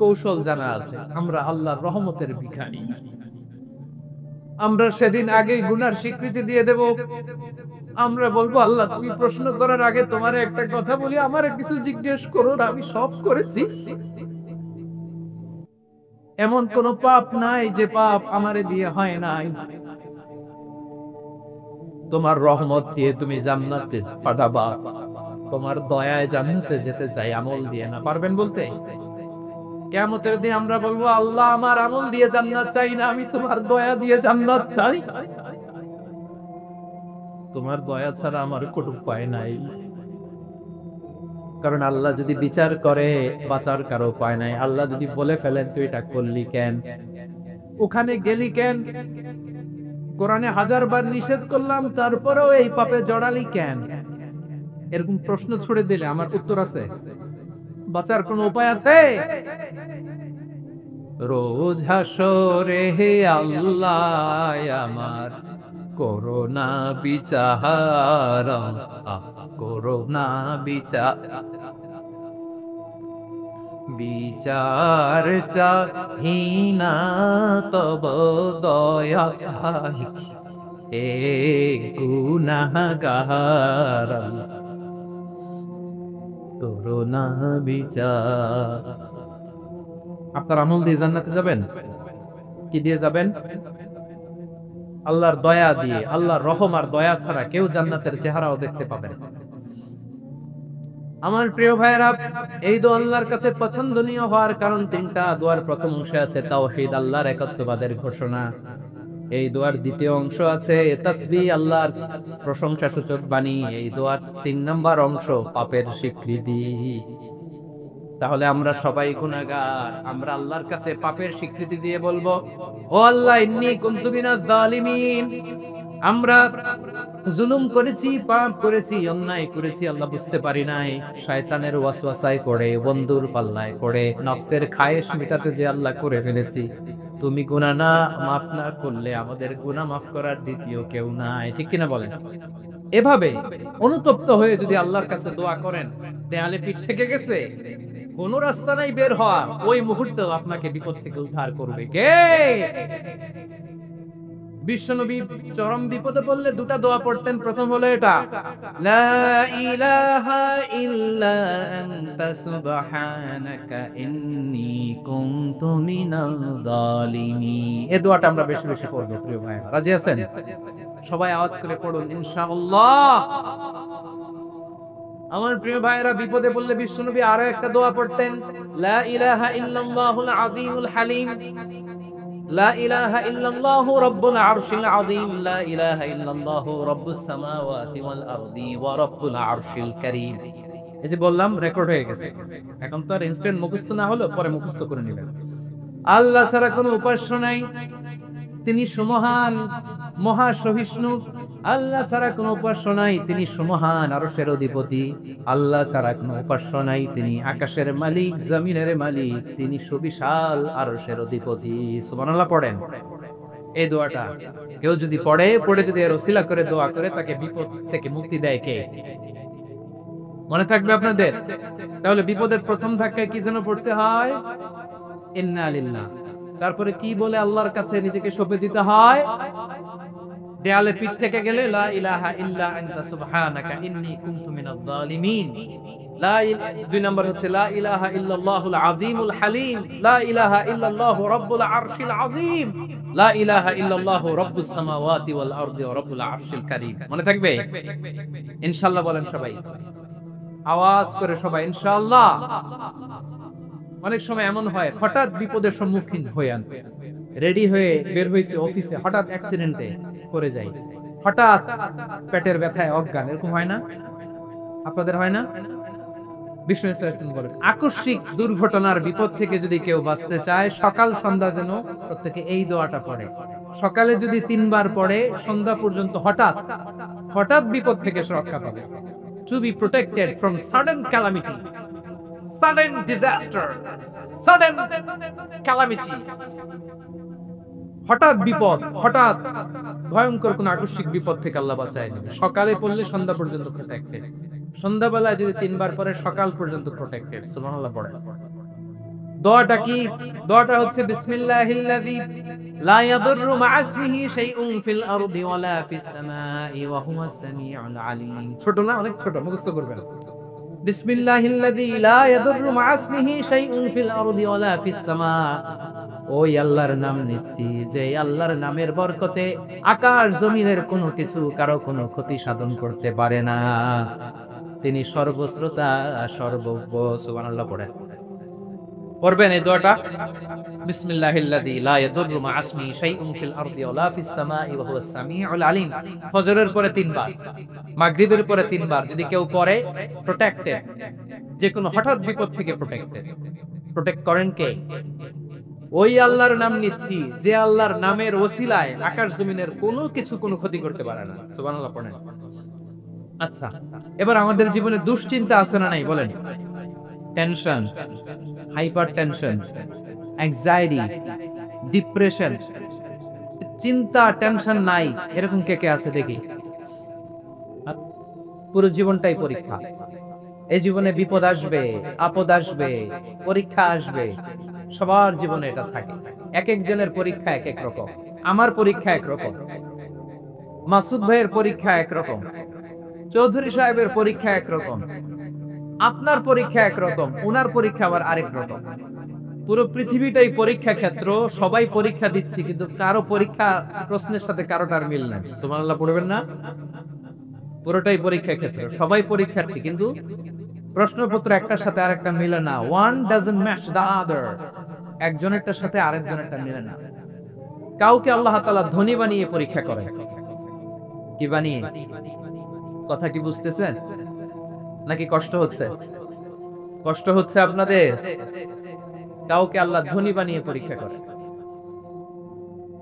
কৌশল জানা আছে, আমরা আল্লাহর রহমতের ভিখারি। আমরা সেদিন আগেই গুনার স্বীকৃতি দিয়ে দেব। আমরা বলবো, আল্লাহ তুমি প্রশ্ন করার আগে তোমারে একটা কথা বলি, আমারে কিছু জিজ্ঞেস করো না, আমি সব করেছি। এমন কোন পাপ নাই যে পাপ আমারে দিয়ে হয় নাই। তোমার রহমত দিয়ে তুমি জান্নাতে পাঠাবা, তোমার দয়ায় জান্নাতে যেতে চাই, আমল দিয়ে না। পারবেন বলতে? কিয়ামতের দিন আমরা বলবো, আল্লাহ আমার আমল দিয়ে জান্নাত চাই না, আমি তোমার দয়া দিয়ে জান্নাত চাই। তোমার দয়া ছাড়া আমার কোনো উপায় নাই। কারণ আল্লাহ যদি বিচার করে বাঁচার কারো উপায় নাই। আল্লাহ যদি বলে ফেলেন তুই এটা করলি কেন, ওখানে গেলি কেন, কোরআনে 1000 বার নিষেধ করলাম তারপরেও এই পাপে জড়ালি কেন, এরকম প্রশ্ন ছুড়ে দিলে আমার উত্তর আছে? বাঁচার কোনো উপায় আছে? রোজ হাসরে হে আল্লাহ আমার করোনা বিচার, করোনা বিচার, বিচার চাহিনা তব দয়া চাহি এ গুনাহগার, করোনা বিচার। আপনার আমল দিয়ে জান্নাতে যাবেন? কি দিয়ে যাবেন? আল্লাহর দয়া দিয়ে। আল্লাহর রহম আর দয়া ছাড়া কেউ জান্নাতের চেহারাও দেখতে পাবে না। আমার প্রিয় ভাইয়েরা, এই দোয়া আল্লাহর কাছে পছন্দনীয় হওয়ার কারণ তিনটা। দোয়ার প্রথম অংশে আছে তাওহীদ, আল্লাহর একাত্মবাদের ঘোষণা। এই দোয়ার দ্বিতীয় অংশ আছে তাসবিহ, আল্লাহর প্রশংসা সূচক বাণী। এই দোয়ার 3 নাম্বার অংশ পাপের স্বীকৃতি। তাহলে আমরা সবাই গুনাহগার, আমরা আল্লাহর কাছে পাপের স্বীকৃতি দিয়ে বলবো, ও আল্লাহ ইন্নী কুনতু মিনাজ জালিমিন। আমরা জুলুম করেছি, পাপ করেছি, অন্যায় করেছি, আল্লাহ বুঝতে পারি নাই। শয়তানের ওয়াসওয়াসায় পড়ে, বন্ধুর পাল্লায় পড়ে, নফসের খায়েশ মেটাতে যে আল্লাহ করে ফেলেছি। তুমি গুনাহ না মাফ না করলে আমাদের গুনাহ মাফ করার দ্বিতীয় কেউ নাই। ঠিক কিনা বলেন? এভাবে অনুতপ্ত হয়ে যদি আল্লাহর কাছে দোয়া করেন, দেয়ালে পিঠ থেকে গেছে, কোন রাস্তা নাই বের হওয়ার, ওই মুহূর্তে আপনাকে বিপদ থেকে উদ্ধার করবে কে? বিশ্বনবী চরম বিপদে পড়লে দুটা দোয়া পড়তেন। প্রথম হলো এটা, লা ইলাহা ইল্লা আনতা সুবহানাকা ইন্নী কুনতু মিনাল জালিমিন। এই দোয়াটা আমরা বেশি বেশি পড়ব প্রিয় ভাইরা। রাজি আছেন? সবাই আওয়াজ করে পড়ুন ইনশাআল্লাহ। আমার প্রিয় ভাইরা, বিপদে পড়লে বিশ্বনবী আরো একটা দোয়া পড়তেন, লা ইলাহা ইল্লাল্লাহুল আযীমুল হালিম, লা ইলাহা ইল্লাল্লাহু রাব্বুল আরশিল আযীম, লা ইলাহা ইল্লাল্লাহু রাব্বুস সামাওয়াতি ওয়াল আরদি ওয়া রাব্বুল আরশিল কারীম। এই যে বললাম, রেকর্ড হয়ে গেছে। এখন তো আর ইনস্ট্যান্ট মুখস্থ না হলো, পরে মুখস্থ করে নেবেন। আল্লাহ ছাড়া কোনো উপাস্য নাই, তিনি সুমহান, মহা সহিষ্ণু। আল্লাহ ছাড়া কোনো উপাস্য নাই, তিনি সুমহান, আরশের অধিপতি। আল্লাহ ছাড়া কোনো উপাস্য নাই, তিনি আকাশের মালিক, জমিনের মালিক, তিনি সুবিশাল, আরশের অধিপতি। সুবহানাল্লাহ পড়েন। এই দোয়াটা কেউ যদি পড়ে যদি এর ওসিলা করে দোয়া করে, তাকে বিপদ থেকে মুক্তি দেয় কে? মনে থাকবে আপনাদের? তাহলে বিপদের প্রথম ধাক্কায় কি যেন পড়তে হয়? ইন্না লিল্লাহ। তারপরে কি বলে আল্লাহর কাছে নিজেকে সঁপে দিতে হয়? দেয়ালে পিঠ থেকে গেলে লা ইলাহা ইল্লা আনতা সুবহানাকা ইন্নী কুনতু মিনাজ জালিমিন। দুই নম্বর হচ্ছে লা ইলাহা ইল্লাল্লাহুল আযীমুল হালিম, লা ইলাহা ইল্লাল্লাহু রাব্বুল আরশিল আযীম, লা ইলাহা ইল্লাল্লাহু রাব্বুস সামাওয়াতি ওয়াল আরদি ওয়া রাব্বুল আরশিল কারীম। মনে থাকবে? ইনশাআল্লাহ বলেন সবাই, আওয়াজ করে সবাই ইনশাআল্লাহ। অনেক সময় এমন হয়, হঠাৎ বিপদের সম্মুখীন হয়ে রেডি হয়ে বের হয়েছে অফিসে, হঠাৎ অ্যাক্সিডেন্টে পড়ে যায়, হঠাৎ পেটের ব্যথায় অজ্ঞান, এরকম হয় না? আপনাদের হয় না? বিষ্ণু ইসলাম বলেন, আকস্মিক দুর্ঘটনার বিপদ থেকে যদি কেউ বাঁচতে চায়, সকাল সন্ধ্যা যেন প্রত্যেকে এই দোয়াটা পড়ে। সকালে যদি 3 বার পড়ে, সন্ধ্যা পর্যন্ত হঠাৎ হঠাৎ বিপদ থেকে রক্ষা পাবে। To be protected from sudden calamity, sudden disaster, sudden calamity, হঠাৎ বিপদ, হঠাৎ ভয়ঙ্কর কোন আকস্মিক বিপদ থেকে আল্লাহ বাঁচায় নেবে। সকালে পড়লে সন্ধ্যা পর্যন্ত প্রোটেক্টেড, সন্ধ্যাবেলায় যদি 3 বার পরে সকাল পর্যন্ত প্রোটেক্টেড। সুবহানাল্লাহ পড়ে। দোয়াটা কি? দোয়াটা হচ্ছে বিসমিল্লাহিল্লাযী লা ইয়াদুররু মা ইসমিহি শাইউন ফিল আরদি ওয়ালা ফিস সামাই ওয়া হুয়াস সামিউল আলীম। ছোট না? অনেক ছোট, মুখস্থ করবেন। বিসমিল্লাহিল্লাযী লা ইয়াদুররু মা ইসমিহি শাইউন ফিল আরদি ওয়ালা ফিস সামা। ওই আল্লাহর নাম নিচ্ছি, যে আল্লাহর নামের বরকতে আকাশ জমিনের কোনো কিছু কারো কোনো ক্ষতি সাধন করতে পারে না। তিনি সর্বশ্রোতা, সর্বজ্ঞ। সুবহানাল্লাহ পড়েন। পড়বেন এই দোয়াটা, বিসমিল্লাহিল্লাযী লা ইয়াদুররু মা ইসমিহি শাইউন ফিল আরদি ওয়ালা ফিস সামাই ওয়া হুয়াস সামিউল আলীম। ফজরের পরে 3 বার, মাগরিবের পরে 3 বার যদি কেউ পড়ে, প্রোটেক্টেড, যে কোনো হঠাৎ বিপদ থেকে প্রোটেক্টেড। প্রোটেক্ট করেন কে? ওই আল্লাহর নাম নিচ্ছি, যে আল্লাহর নামের ওসিলায় আকাশ জমিনের কোনো কিছু কোনো ক্ষতি করতে পারে না। সুবহানাল্লাহ পড়েন। আচ্ছা, এবার আমাদের জীবনে দুশ্চিন্তা আছে না নাই বলেন? Tension, hyper tension, anxiety, depression, চিন্তা, টেনশন নাই, এরকম কে কে আছে দেখি? পুরো জীবনটাই পরীক্ষা। এই জীবনে বিপদ আসবে, আপদ আসবে, পরীক্ষা আসবে, সবার জীবনে এটা থাকে। এক একজনের পরীক্ষা এক এক রকম। আমার পরীক্ষা একরকম, মাসুদ ভাইয়ের পরীক্ষা একরকম, চৌধুরী সাহেবের পরীক্ষা একরকম, আপনার পরীক্ষা একরকম, উনার পরীক্ষা আবার আরেক রকম। পুরো পৃথিবীটাই পরীক্ষা ক্ষেত্র, সবাই পরীক্ষা দিচ্ছি, কিন্তু কারো পরীক্ষা প্রশ্নের সাথে কারোটার মিল নাই। সুবহানাল্লাহ পড়বেন না? পুরোটাই পরীক্ষা ক্ষেত্র, সবাই পরীক্ষার্থী, কিন্তু প্রশ্নপত্র একটার সাথে আরেকটা মিলে না। One doesn't match the other. একজনেরটার সাথে আরেকজনেরটা মিলে না। কাউকে আল্লাহ তাআলা ধনী বানিয়ে পরীক্ষা করে। কি বানিয়ে? কথা কি বুঝতেছেন নাকি কষ্ট হচ্ছে? কষ্ট হচ্ছে আপনাদের? কাউকে আল্লাহ ধনী বানিয়ে পরীক্ষা করে,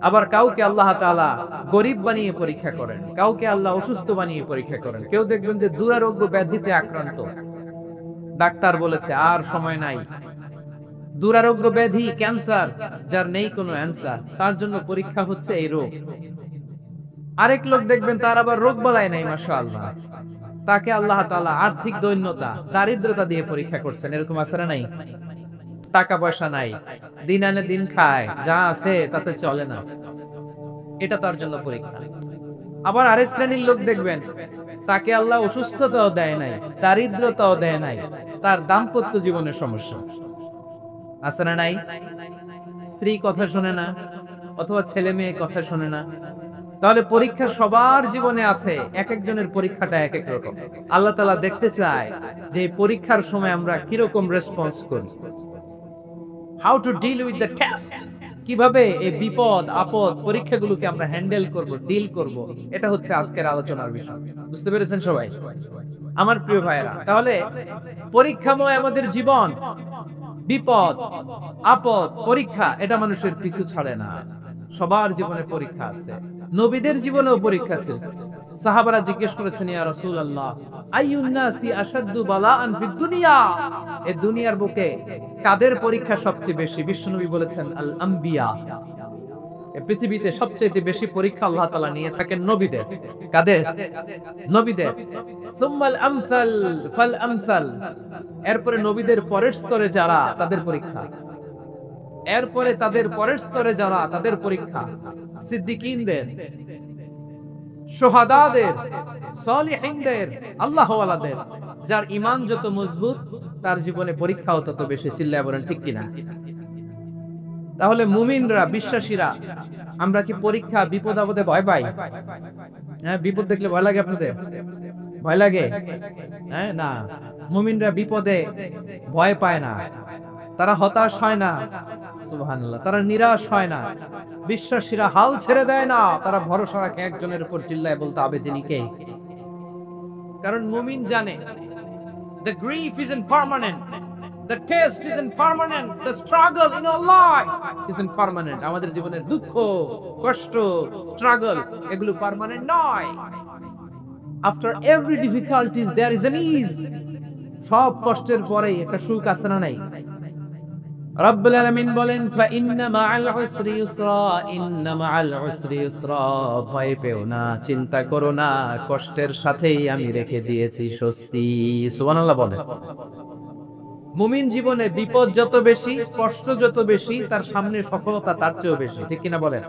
আবার কাউকে আল্লাহ তাআলা গরিব বানিয়ে পরীক্ষা করেন, কাউকে আল্লাহ অসুস্থ বানিয়ে পরীক্ষা করেন। কেউ দেখবেন যে দুরারোগ্য ব্যাধিতে আক্রান্ত, ডাক্তার বলেছে আর সময় নাই, দুরারোগ্য ব্যাধি, ক্যান্সার, যার নেই কোনো অ্যান্সার, তার জন্য পরীক্ষা হচ্ছে এই রোগ। আরেক লোক দেখবেন তার আবার রোগ বালাই নাই, মাশাআল্লাহ, তাকে আল্লাহ তাআলা আর্থিক দৈন্যতা, দারিদ্রতা দিয়ে পরীক্ষা করছেন। এরকম আছে না নাই? টাকা পয়সা নাই, দিন আনে দিন খায়, যা আছে তাতে চলে না, এটা তার জন্য পরীক্ষা। আবার আরেক শ্রেণীর লোক দেখবেন তাকে আল্লাহ অসুস্থতাও দেয় নাই, দারিদ্রতাও দেয় নাই, তার দাম্পত্য জীবনের সমস্যা আছে না নাই? স্ত্রী কথা শোনে না, অথবা ছেলে মেয়ে কথা শোনে না। তাহলে পরীক্ষা সবার জীবনে আছে, এক একজনের পরীক্ষাটা এক এক রকম। আল্লাহ তাআলা দেখতে চায় যে এই পরীক্ষার সময় আমরা কিরকম রেসপন্স করি। How to deal with the test, কিভাবে এই বিপদ আপদ পরীক্ষাগুলোকে আমরা হ্যান্ডেল করব, ডিল করব, এটা হচ্ছে আজকের আলোচনার বিষয়। বুঝতে পেরেছেন সবাই? আমার প্রিয় ভাইয়েরা, তাহলে পরীক্ষাময় আমাদের জীবন, বিপদ আপদ পরীক্ষা, এটা মানুষের পিছু ছাড়ে না। সবার জীবনে পরীক্ষা আছে, নবীদের জীবনেও পরীক্ষা ছিল। সাহাবারা জিজ্ঞেস করেছেন, ইয়া রাসূলুল্লাহ, আইয়ুন নাসি আশাদ্দু বালাআন ফিদ দুনিয়া, এই দুনিয়ার বুকে কাদের পরীক্ষা সবচেয়ে বেশি? বিশ্বনবী বলেছেন, আল আম্বিয়া। এই পৃথিবীতে সবচেয়ে বেশি পরীক্ষা আল্লাহ তাআলা নিয়ে থাকেন নবীদের। কাদের? নবীদের। সুম্মাল আমসাল ফাল আমসাল, এরপরে নবীদের পরের স্তরে যারা, তাদের পরীক্ষা। এরপরে তাদের পরের স্তরে যারা, তাদের পরীক্ষা। সিদ্দিকীনদের, শুহাদাদের, সালিহিনদের, আল্লাহওয়ালাদের। যার ঈমান যত মজবুত, তার জীবনে পরীক্ষাও তত বেশি। চিল্লায়া বলেন ঠিক কিনা? তাহলে মুমিনরা, বিশ্বাসীরা, আমরা কি পরীক্ষা বিপদ আপদে ভয় পাই? হ্যাঁ, বিপদ দেখলে ভয় লাগে আপনাদের? ভয় লাগে? হ্যাঁ, না, মুমিনরা বিপদে ভয় পায় না, তারা হতাশ হয় না, সুবহানাল্লাহ, তারা নিরাশ হয় না। বিশ্বাসীরা হাল ছেড়ে দেয় না, তারা ভরসা রাখে একজনের উপর। চিল্লায় বলতে হবে তিনি কে? কারণ মুমিন জানে the grief isn't permanent, the test isn't permanent, the struggle in our life isn't permanent. আমাদের জীবনের দুঃখ, কষ্ট, স্ট্রাগল, এগুলো পার্মানেন্ট নয়। after every difficulties there is an ease. সব কষ্টের পরেই একটা সুখ আছে না নাই? রব্বুল আলামিন বলেন, ফা ইন্না মাআল উসরি ইউসরা, ইন্না মাআল উসরি ইউসরা, ভয় পেও না, চিন্তা করো না, কষ্টের সাথেই আমি রেখে দিয়েছি স্বস্তি। সুবহানাল্লাহ বলেন। মুমিন জীবনে বিপদ যত বেশি, কষ্ট যত বেশি, তার সামনে সফলতা তার চেয়েও বেশি। ঠিক কিনা বলেন?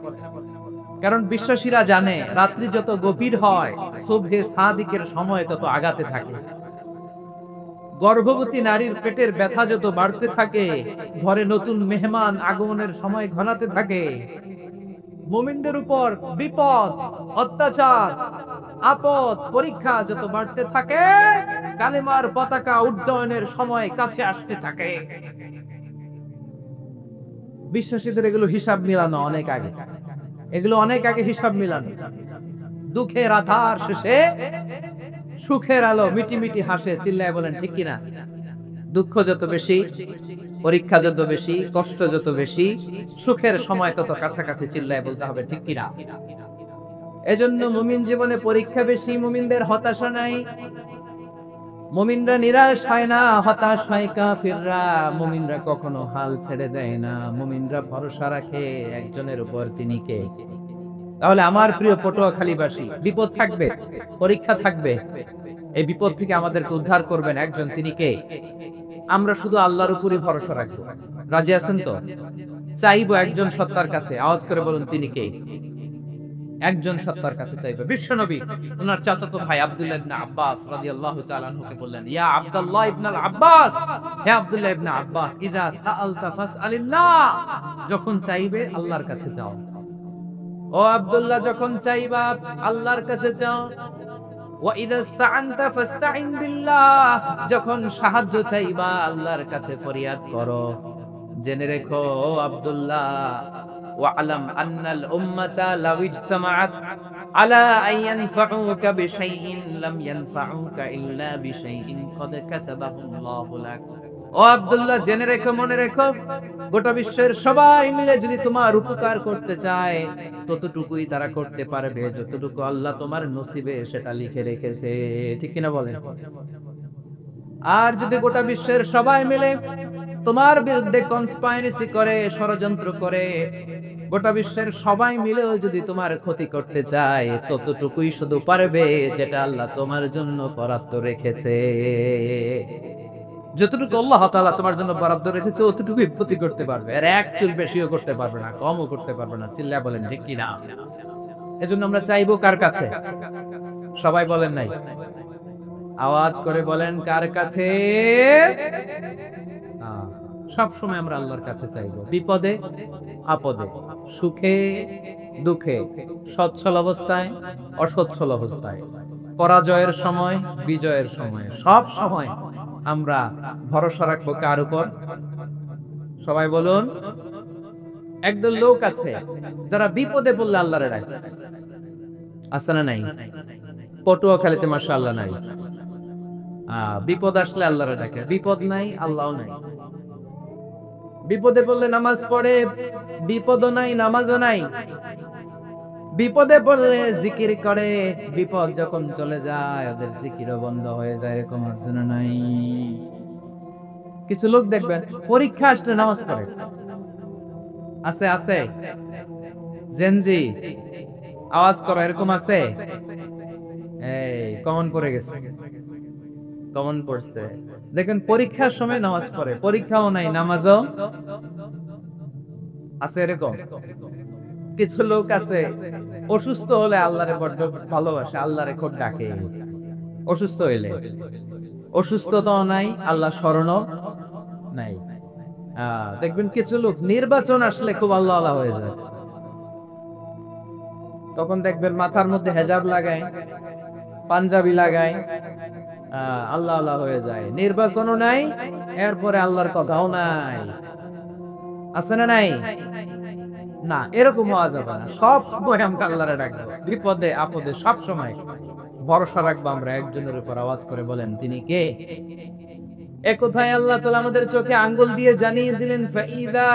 কারণ বিশ্বাসীরা জানে রাত্রি যত গভীর হয়, সুবহে সাদিকের সময় তত আগাতে থাকে। গর্ভবতী নারীর পেটের ব্যথা যত বাড়তে থাকে, ঘরে নতুন মেহমান আগমনের সময় ঘনাতে থাকে। মুমিনদের উপর বিপদ, অত্যাচার, আপদ, পরীক্ষা যত বাড়তে থাকে, কালেমার পতাকা উড্ডয়নের সময় কাছে আসতে থাকে। বিশ্বাসীদের এগুলো হিসাব মিলানো অনেক আগে, এগুলো অনেক আগে হিসাব মিলানো। দুঃখের আধার শেষে সুখের আলো মিটি মিটি হাসে। চিল্লায় বলেন ঠিক কিনা? দুঃখ যত বেশি, পরীক্ষা যত বেশি, কষ্ট যত বেশি, সুখের সময় তত কাছাকাছি। চিল্লায় বলতে হবে ঠিক কিনা? এজন্য মুমিন জীবনে পরীক্ষা বেশি, মুমিনদের হতাশা নাই। মুমিনরা নিরাশ হয় না, হতাশ হয় কাফিররা। মুমিনরা কখনো হাল ছেড়ে দেয় না, মুমিনরা ভরসা রাখে একজনের উপর, তিনি কে? তাহলে আমার প্রিয় পটুয়াখালীবাসী, বিপদ থাকবে, পরীক্ষা থাকবে, এই বিপদ থেকে আমাদেরকে উদ্ধার করবেন একজন, তিনি কে? আমরা শুধু আল্লাহর উপরই ভরসা রাখবো। রাজি আছেন তো? চাইবো একজন সত্তার কাছে, আওয়াজ করে বলুন তিনি কে? একজন সত্তার কাছে চাইবো। বিশ্বনবী ওনার চাচাতো ভাই আব্দুল্লাহ ইবনে আব্বাস রাদিয়াল্লাহু তাআলা আনহুকে বললেন, ইয়া আব্দুল্লাহ ইবনে আব্বাস, হে আব্দুল্লাহ ইবনে আব্বাস, ইযা সাআলতা ফাসআলিল্লাহ, যখন চাইবে আল্লাহর কাছে যাও। ও আব্দুল্লাহ, যখন চাইবা আল্লাহর কাছে চাও। ওয়া ইযা ইসতাআনতা ফাসতাইন বিল্লাহ, যখন সাহায্য চাইবা আল্লাহর কাছে ফরিয়াদ করো। জেনে রেখো ও আব্দুল্লাহ, ওয়া'লাম আন্নাল উম্মাতা লাউ ইজতামাআত আলা আন ইয়ানফাউকা বিশাইইন লাম ইয়ানফাউকা ইল্লা বিশাইইন ক্বাদ কাতাবাহু আল্লাহু লাক। ও আব্দুল্লাহ, জেনে রেখো, মনে রেখো, গোটা বিশ্বের সবাই মিলে যদি তোমার উপকার করতে চায়, ততটুকুই তারা করতে পারবে যতটুকু আল্লাহ তোমার নসিবে সেটা লিখে রেখেছে। ঠিক কিনা বলেন? আর যদি গোটা বিশ্বের সবাই মিলে তোমার বিরুদ্ধে কনস্পাইরেসি করে, ষড়যন্ত্র করে, গোটা বিশ্বের সবাই মিলেও যদি তোমার ক্ষতি করতে চায়, ততটুকুই শুধু পারবে যেটা আল্লাহ তোমার জন্য বরাদ্দ রেখেছে। যতটুকু আল্লাহ তাআলা তোমার জন্য বরাদ্দ রেখেছে অতটুকুই ক্ষতি করতে পারবে, আর এক চুল বেশিও করতে পারবে না, কমও করতে পারবে না। চিল্লায় বলেন ঠিক কিনা? এজন্য আমরা চাইবো কার কাছে? সবাই বলেন নাই, আওয়াজ করে বলেন কার কাছে? সব সময় আমরা আল্লাহর কাছে চাইবো, বিপদে আপদে, সুখে দুঃখে, সচ্ছল অবস্থায় অসচ্ছল অবস্থায়, পরাজয়ের সময় বিজয়ের সময়, সব সময় আমরা ভরসা রাখবো কার উপর? সবাই বলুন। একদল লোক আছে যারা বিপদে পড়লে আল্লাহরে ডাকে। আছে না নাই? পটুয়াখালীতে মাশাআল্লাহ নাই। বিপদ আসলে আল্লাহরে ডাকে, বিপদ নাই আল্লাহও নাই। বিপদে পড়লে নামাজ পড়ে, বিপদও নাই নামাজও নাই। বিপদে পড়লে জিকির করে, বিপদ যখন চলে যায় ওদের জিকিরও বন্ধ হয়ে যায়। এরকম আছে না নাই? কিছু লোক দেখবেন পরীক্ষা আসলে নামাজ পড়ে। আছে আছে, জেনজি আওয়াজ করো, এরকম আছে? এই কমন পড়ে গেছে, কমন পড়ছে। দেখেন পরীক্ষার সময় নামাজ পড়ে, পরীক্ষাও নাই নামাজও আছে। এরকম কিছু লোক আছে অসুস্থ হলে আল্লাহরে বড্ড ভালোবাসে, আল্লাহরে খুব ডাকে। অসুস্থ হইলে, অসুস্থতাও নাই, আল্লাহ স্মরণও নাই। দেখবেন কিছু লোক নির্বাচন আসলে খুব আল্লাহ আল্লাহ হয়ে যায়। তখন দেখবেন মাথার মধ্যে হেজাব লাগায়, পাঞ্জাবি লাগায়, আল্লাহ আল্লাহ হয়ে যায়। নির্বাচনও নাই, এরপরে আল্লাহর কথাও নাই। আছে না নাই? না, এরকম হওয়া যাবে না। সব সময় আমরা আল্লাহরে ডাকবো, বিপদে আপদে সব সময় ভরসা রাখবো আমরা একজনের উপর। আওয়াজ করে বলেন তিনি কে? এ কথায় আল্লাহ তাআলা আমাদের চোখে আঙ্গুল দিয়ে জানিয়ে দিলেন, ফাইদা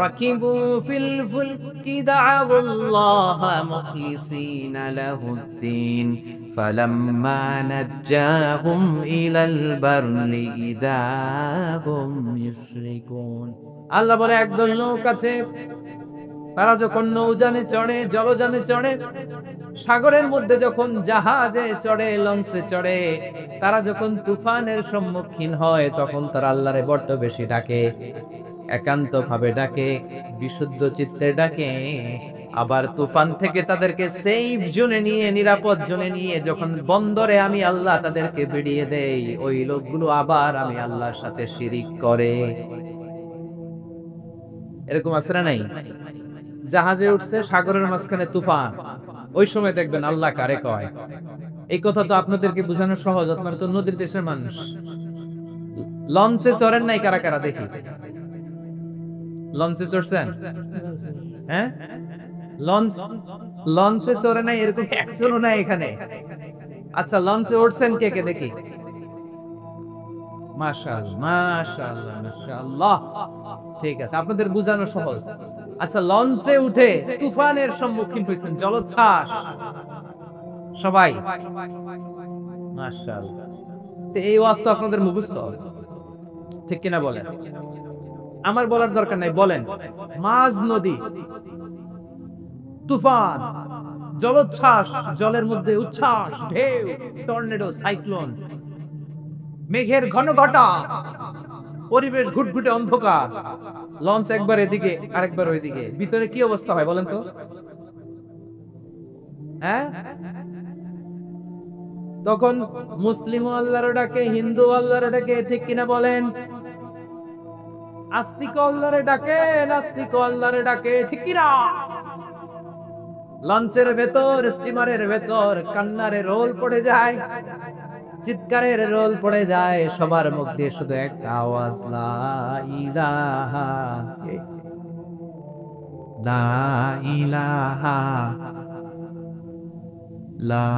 রাকিবু ফিল ফুলকি দা'আল্লাহা মুখলিসিনা লাহুদ্দিন ফালাম্মা নাজ্জাহুম ইলাল বাররি ইযা হুম ইউশরিকুন। আল্লাহ বলে একদল লোক আছে, তারা যখন নৌযানে চড়ে, জলযানে চড়ে, সাগরের মধ্যে যখন জাহাজে চড়ে, লঞ্চে চড়ে, তারা যখন তুফানের সম্মুখীন হয়, তখন তারা আল্লাহরে বড্ড বেশি ডাকে, একান্ত ভাবে ডাকে, বিশুদ্ধ চিত্তে ডাকে। আবার তুফান থেকে তাদেরকে সেফ জোনে নিয়ে, নিরাপদ জোনে নিয়ে যখন বন্দরে আমি আল্লাহ তাদেরকে বেরিয়ে দেই, ওই লোকগুলো আবার আমি আল্লাহর সাথে শিরিক করে। এরকম আছে না নাই? জাহাজে উঠছে, সাগরের মাঝখানে তুফান, ওই সময় দেখবেন আল্লাহ কারে কয়। এই কথা তো আপনাদেরকে বোঝানো সহজ, আপনারা তো নদীর দেশের মানুষ। লঞ্চে চড়েন নাই কারা কারা? দেখি, লঞ্চে চড়ছেন? হ্যাঁ, লঞ্চে চড়ে নাই এরকম একজনও নাই এখানে। আচ্ছা, লঞ্চে উঠছেন কে কে? দেখি। মাশাআল্লাহ মাশাআল্লাহ মাশাআল্লাহ, ঠিক আছে, আপনাদের বোঝানো সহজ। আচ্ছা, লঞ্চে উঠে তুফানের সম্মুখীন হয়েছেন, জলোচ্ছ্বাস, সবাই? মাশাআল্লাহ। তো এই ওয়াজ তো আপনাদের মুখস্থ, ঠিক কিনা বলেন? আমার বলার দরকার নাই, বলেন। মাঝ নদী, তুফান, জলোচ্ছ্বাস, জলের মধ্যে উচ্ছ্বাস, ঢেউ, টর্নেডো, সাইক্লোন, মেঘের ঘন ঘটা, পরিবেশ ঘুটঘুটে অন্ধকার, লঞ্চ একবার এদিকে আরেকবার ওইদিকে, ভিতরে কি অবস্থা হয় বলেন তো? হ্যাঁ, তখন মুসলিম আল্লাহর ডাকে, হিন্দু আল্লাহর ডাকে, ঠিক কিনা বলেন? আস্তিক আল্লাহর ডাকে, নাস্তিক আল্লাহর ডাকে, ঠিক কিনা? লঞ্চের ভেতর, স্টিমারের ভেতর কান্নারে রোল পড়ে যায়, চিৎকারের রোল পড়ে যায়, সবার মুখ দিয়ে শুধু একটা আওয়াজ, লা ইলাহা লা ইলাহা লা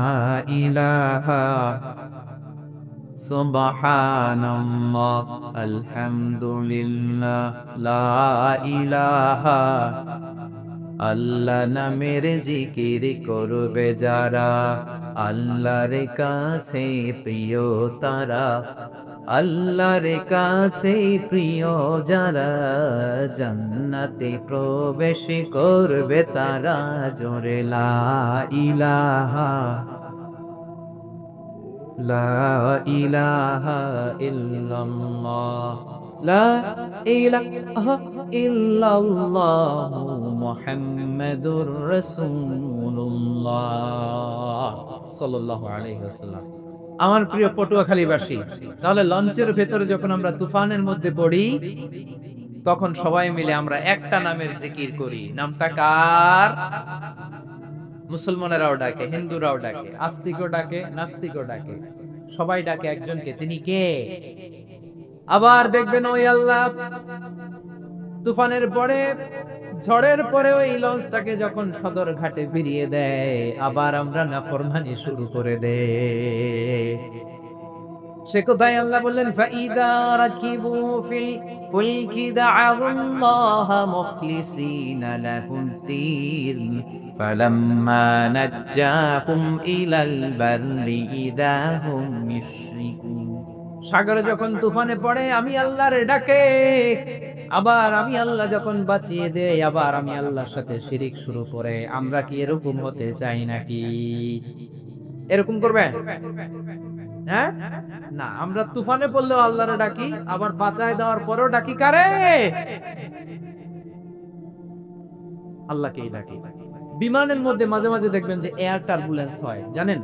ইলাহা সুবহানাল্লাহ আলহামদুলিল্লাহ লা ইলাহা। আল্লাহ নামের জিকির করবে যারা, আল্লাহর কাছে প্রিয় তারা, আল্লাহর কাছে প্রিয় যারা, জান্নাতে প্রবেশ করবে তারা, জোরে লা ইলাহা লা ইলাহা ইল্লাল্লাহ লা ইলাহা ইল্লাল্লাহু মুহাম্মাদুর রাসূলুল্লাহ সাল্লাল্লাহু আলাইহি ওয়াসাল্লাম। আমার প্রিয় পটুয়াখালীবাসী, তাহলে লঞ্চের ভেতরে যখন আমরা তুফানের মধ্যে পড়ি, তখন সবাই মিলে আমরা একটা নামের জিকির করি। নামটা কার? মুসলমানেরাও ডাকে, হিন্দুরাও ডাকে, আস্তিকও ডাকে, নাস্তিকও ডাকে, সবাই ডাকে একজনকে। তিনি কে? আবার দেখবেন ওই আল্লাহ তুফানের পরে, ঝড়ের পরে ওই লঞ্চটাকে যখন সদর ঘাটে ফিরিয়ে দেয়, আবার আমরা নাফরমানি শুরু করে দেই। সে কোথায়? আল্লাহ বললেন, ফাইদা রাকিবু ফিল ফুলকি দা'আল্লাহ মুখলিসিনা লাহুদ্দীন ফালাম্মা নাজ্জাহুম ইলাল বাররি ইযা হুম ইউশরিকুন। সাগরে যখন তুফানে পড়ে আমি আল্লাহর ডাকে, আবার আমি আল্লাহ যখন বাঁচিয়ে দেই, আবার আমি আল্লাহর সাথে শিরিক শুরু করে। আমরা কি এরকম হতে চাই নাকি? এরকম করবেন? হ্যাঁ না, আমরা তুফানে পড়লেও আল্লাহর ডাকি, আবার বাঁচায় দেওয়ার পরেও ডাকি কারে? আল্লাহকেই ডাকি। বিমানের মধ্যে মাঝে মাঝে দেখবেন যে এয়ার টার্বুলেন্স হয়, জানেন?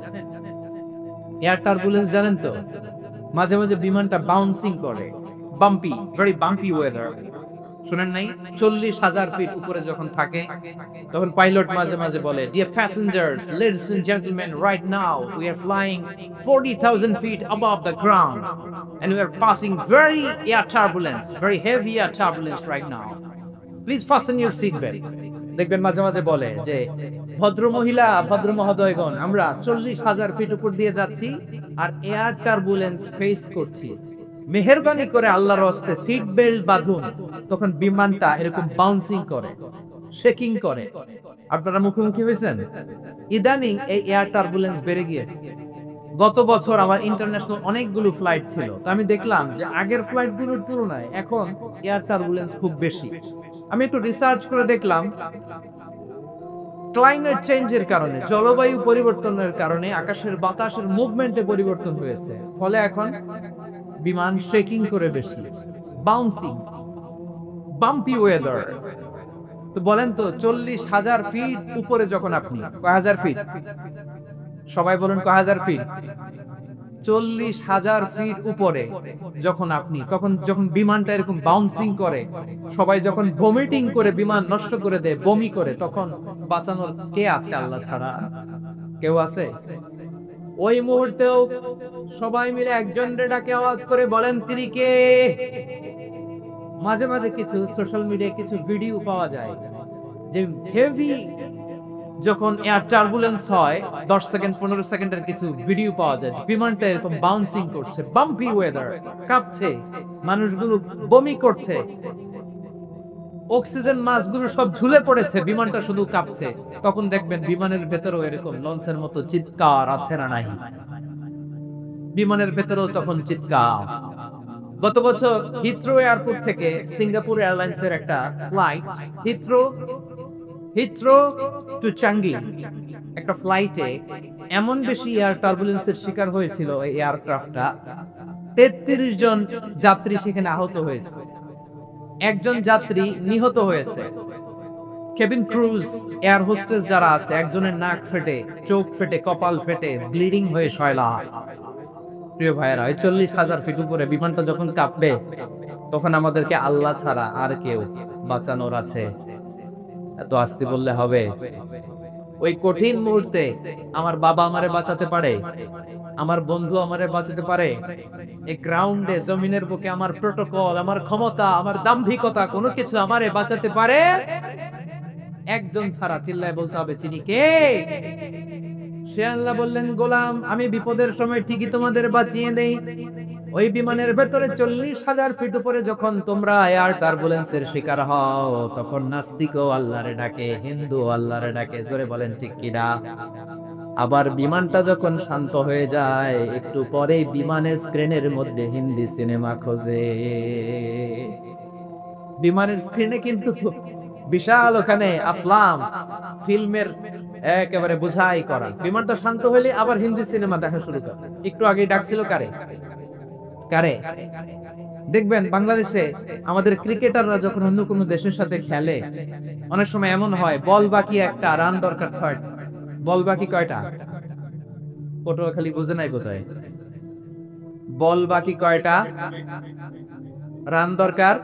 এয়ার টার্বুলেন্স জানেন তো? মাঝে মাঝে বিমানটা বাউন্সিং করে, বাম্পি, ভেরি বাম্পি ওয়েদার। শুনেন নাই? 40,000 ফিট উপরে যখন থাকে, তখন পাইলট মাঝে মাঝে বলে, dear passengers, ladies and gentleman, right now we are flying 40,000 feet above the ground and we are passing very air turbulence, very heavy air turbulence right now. Please fasten your seat belt. দেখবেন মাঝে মাঝে বলে যে, ভদ্র মহিলা, ভদ্র মহোদয়গণ, আমরা 40,000 ফিট উপর দিয়ে যাচ্ছি আর এয়ার টার্বুলেন্স ফেস করছি, মেহেরবানি করে আল্লাহর রাস্তে সিট বেল্ট বাঁধুন। তখন বিমানটা এরকম বাউন্সিং করে, শেকিং করে। আপনারা মুখোমুখি হয়েছেন? ইদানিং এই এয়ার টার্বুলেন্স বেড়ে গিয়েছে। গত বছর আমার ইন্টারন্যাশনাল অনেকগুলো ফ্লাইট ছিল, তো আমি দেখলাম যে আগের ফ্লাইটগুলোর তুলনায় এখন এয়ার টার্বুলেন্স খুব বেশি। আমি একটু রিসার্চ করে দেখলাম, ক্লাইমেট চেঞ্জের কারণে, জলবায়ু পরিবর্তনের কারণে আকাশের বাতাসের মুভমেন্টে পরিবর্তন হয়েছে, ফলে এখন বিমান শেকিং করে বেশি, বাউন্সিং, বাম্পি ওয়েদার। তো বলেন তো, 40,000 ফিট উপরে যখন আপনি, কয় হাজার ফিট? সবাই বলুন কয় হাজার ফিট? 40,000 ফিট উপরে যখন আপনি, তখন যখন বিমানটা এরকম বাউন্সিং করে, সবাই যখন ভমিটিং করে বিমান নষ্ট করে দেয়, বমি করে, তখন বাঁচানোর কে আছে আল্লাহ ছাড়া? কেউ আছে? ওই মুহূর্তেও সবাই মিলে একজনের ডাকে আওয়াজ করে বলেন, তিনি কে? মাঝে মাঝে কিছু সোশ্যাল মিডিয়ায় কিছু ভিডিও পাওয়া যায় যে হেভি যখন এয়ার টার্বুলেন্স হয়, 10 সেকেন্ড 15 সেকেন্ডের কিছু ভিডিও পাওয়া যায়, বিমানটা এরকম বাউন্সিং করছে, বাম্পি ওয়েদার, কাঁপছে, মানুষগুলো বমি করছে, অক্সিজেন মাস্কগুলো সব ঝুলে পড়েছে, বিমানটা শুধু কাঁপছে। তখন দেখবেন বিমানের ভেতরেও এরকম লঞ্চের মতো চিৎকার আছে না নাই? বিমানের ভেতরেও তখন চিৎকার। গত বছর হিথ্রো এয়ারপোর্ট থেকে সিঙ্গাপুর এয়ারলাইন্সের একটা ফ্লাইট, হিথ্রো হিথ্রো টু চাঙ্গি, একটা ফ্লাইটে এমন বেশি এয়ার টার্বুলেন্সের শিকার হয়েছিল এই এয়ারক্রাফটটা, 33 জন যাত্রী সেখানে আহত হয়েছে, একজন যাত্রী নিহত হয়েছে। কেবিন ক্রুজ, এয়ার হোস্টেস যারা আছে, একজনের নাক ফেটে, চোখ ফেটে, কপাল ফেটে, ব্লিডিং হয়ে শয়লা। প্রিয় ভাইয়েরা, 40,000 ফিট উপরে বিমানটা যখন কাঁপবে, তখন আমাদেরকে আল্লাহ ছাড়া আর কেউ বাঁচানোর আছে? এত আস্তে বললে হবে? ওই কঠিন মুহূর্তে আমার বাবা আমারে বাঁচাতে পারে, আমার বন্ধু আমারে বাঁচাতে পারে। এই গ্রাউন্ডে, জমিনের বুকে আমার প্রোটোকল, আমার ক্ষমতা, আমার দাম্ভিকতা কোনো কিছু আমারে বাঁচাতে পারে? একজন ছাড়া। চিল্লায় বলতে হবে, তিনি কে? সে আল্লাহ বললেন, গোলাম, আমি বিপদের সময় ঠিকই তোমাদের বাঁচিয়ে দেই। ওই বিমানের ভেতরে 40,000 ফিট উপরে যখন তোমরা এয়ার টার্বুলেন্সের শিকার হও, তখন নাস্তিকও আল্লাহরে ডাকে, হিন্দু আল্লাহরে ডাকে। জোরে বলেন ঠিক কিনা? আবার বিমানটা যখন শান্ত হয়ে যায়, একটু পরেই বিমানের স্ক্রিনের মধ্যে হিন্দি সিনেমা খোঁজে। বিমানের স্ক্রিনে কিন্তু বিশাল ওখানে আফলাম ফিল্মের একেবারে বোঝাই করা। বিমানটা শান্ত হইলে আবার হিন্দি সিনেমা দেখা শুরু করে। একটু আগে ডাকছিল কারে কারে? দেখবেন বাংলাদেশে আমাদের ক্রিকেটাররা যখন অন্য কোনো দেশের সাথে খেলে, অনেক সময় এমন হয়, বল বাকি একটা, রান দরকার 6টা। বল বাকি কয়টা? পটুয়াখালী বুঝে নাই বোধহয়। বল বাকি কয়টা, রান দরকার।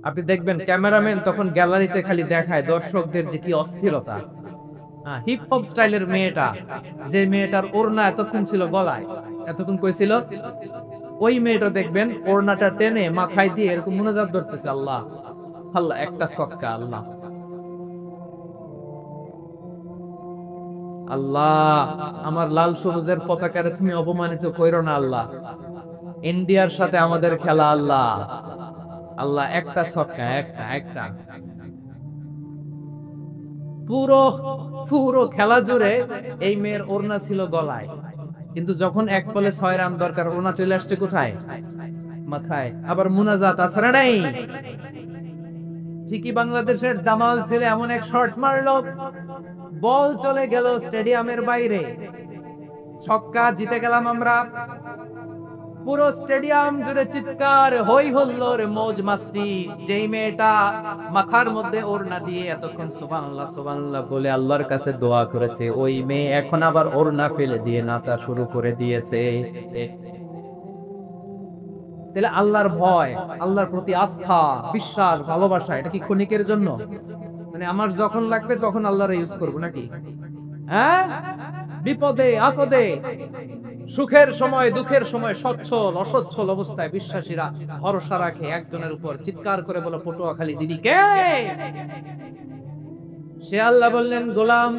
আপনি দেখবেন ক্যামেরাম্যান তখন গ্যালারিতে খালি দেখায় দর্শকদের যে কি অস্থিরতা। হিপ হপ স্টাইলের মেয়েটা, যে মেয়েটার ওড়না এতক্ষণ ছিল গলায়, এতক্ষণ কইছিল, ওই মেয়েটা দেখবেন ওড়নাটা টেনে মাথায় দিয়ে এরকম মুনাজাত ধরতেছে, আল্লাহ আল্লাহ, একটা ছক্কা, আল্লাহ আল্লাহ, আমার লাল সবুজের পতাকারে তুমি অপমানিত কইরো না আল্লাহ। ইন্ডিয়ার সাথে আমাদের খেলা, আল্লাহ আল্লাহ, একটা ছক্কা, একটা একটা। পুরো পুরো খেলা জুড়ে এই মেয়ের ওড়না ছিল গলায়, কিন্তু যখন এক বলে 6 রান দরকার, ওড়না চলে আসছে কোথায়? মাথায়। আবার মুনাজাত আসরে নাই। ঠিকই বাংলাদেশের দামাল ছেলে এমন এক শট মারলো, বল চলে গেল স্টেডিয়ামের বাইরে, ছক্কা, জিতে গেলাম আমরা। পুরো স্টেডিয়াম জুড়ে চিৎকার, হই হুল্লোড়, মৌজ মাস্তি। যেই মেয়েটা মাথার মধ্যে ওড়না দিয়ে এতক্ষণ সুবহানাল্লাহ সুবহানাল্লাহ বলে আল্লাহর কাছে দোয়া করেছে, ওই মেয়ে এখন আবার ওড়না ফেলে দিয়ে নাচা শুরু করে দিয়েছে। তাহলে আল্লাহর ভয়, আল্লাহর প্রতি আস্থা, বিশ্বাস, ভালোবাসা, এটা কি ক্ষণিকের জন্য? মানে আমার যখন লাগবে তখন আল্লাহরে ইউজ করবো নাকি? হ্যাঁ, বিপদে আপদে, সুখের সময় দুঃখের সময়, সচ্ছল অসচ্ছল অবস্থায় বিশ্বাসীরা ভরসা রাখে একজনের উপর। চিৎকার করে বলো, পটুয়াখালী দিদি কে? সে আল্লাহ বললেন, গোলাম,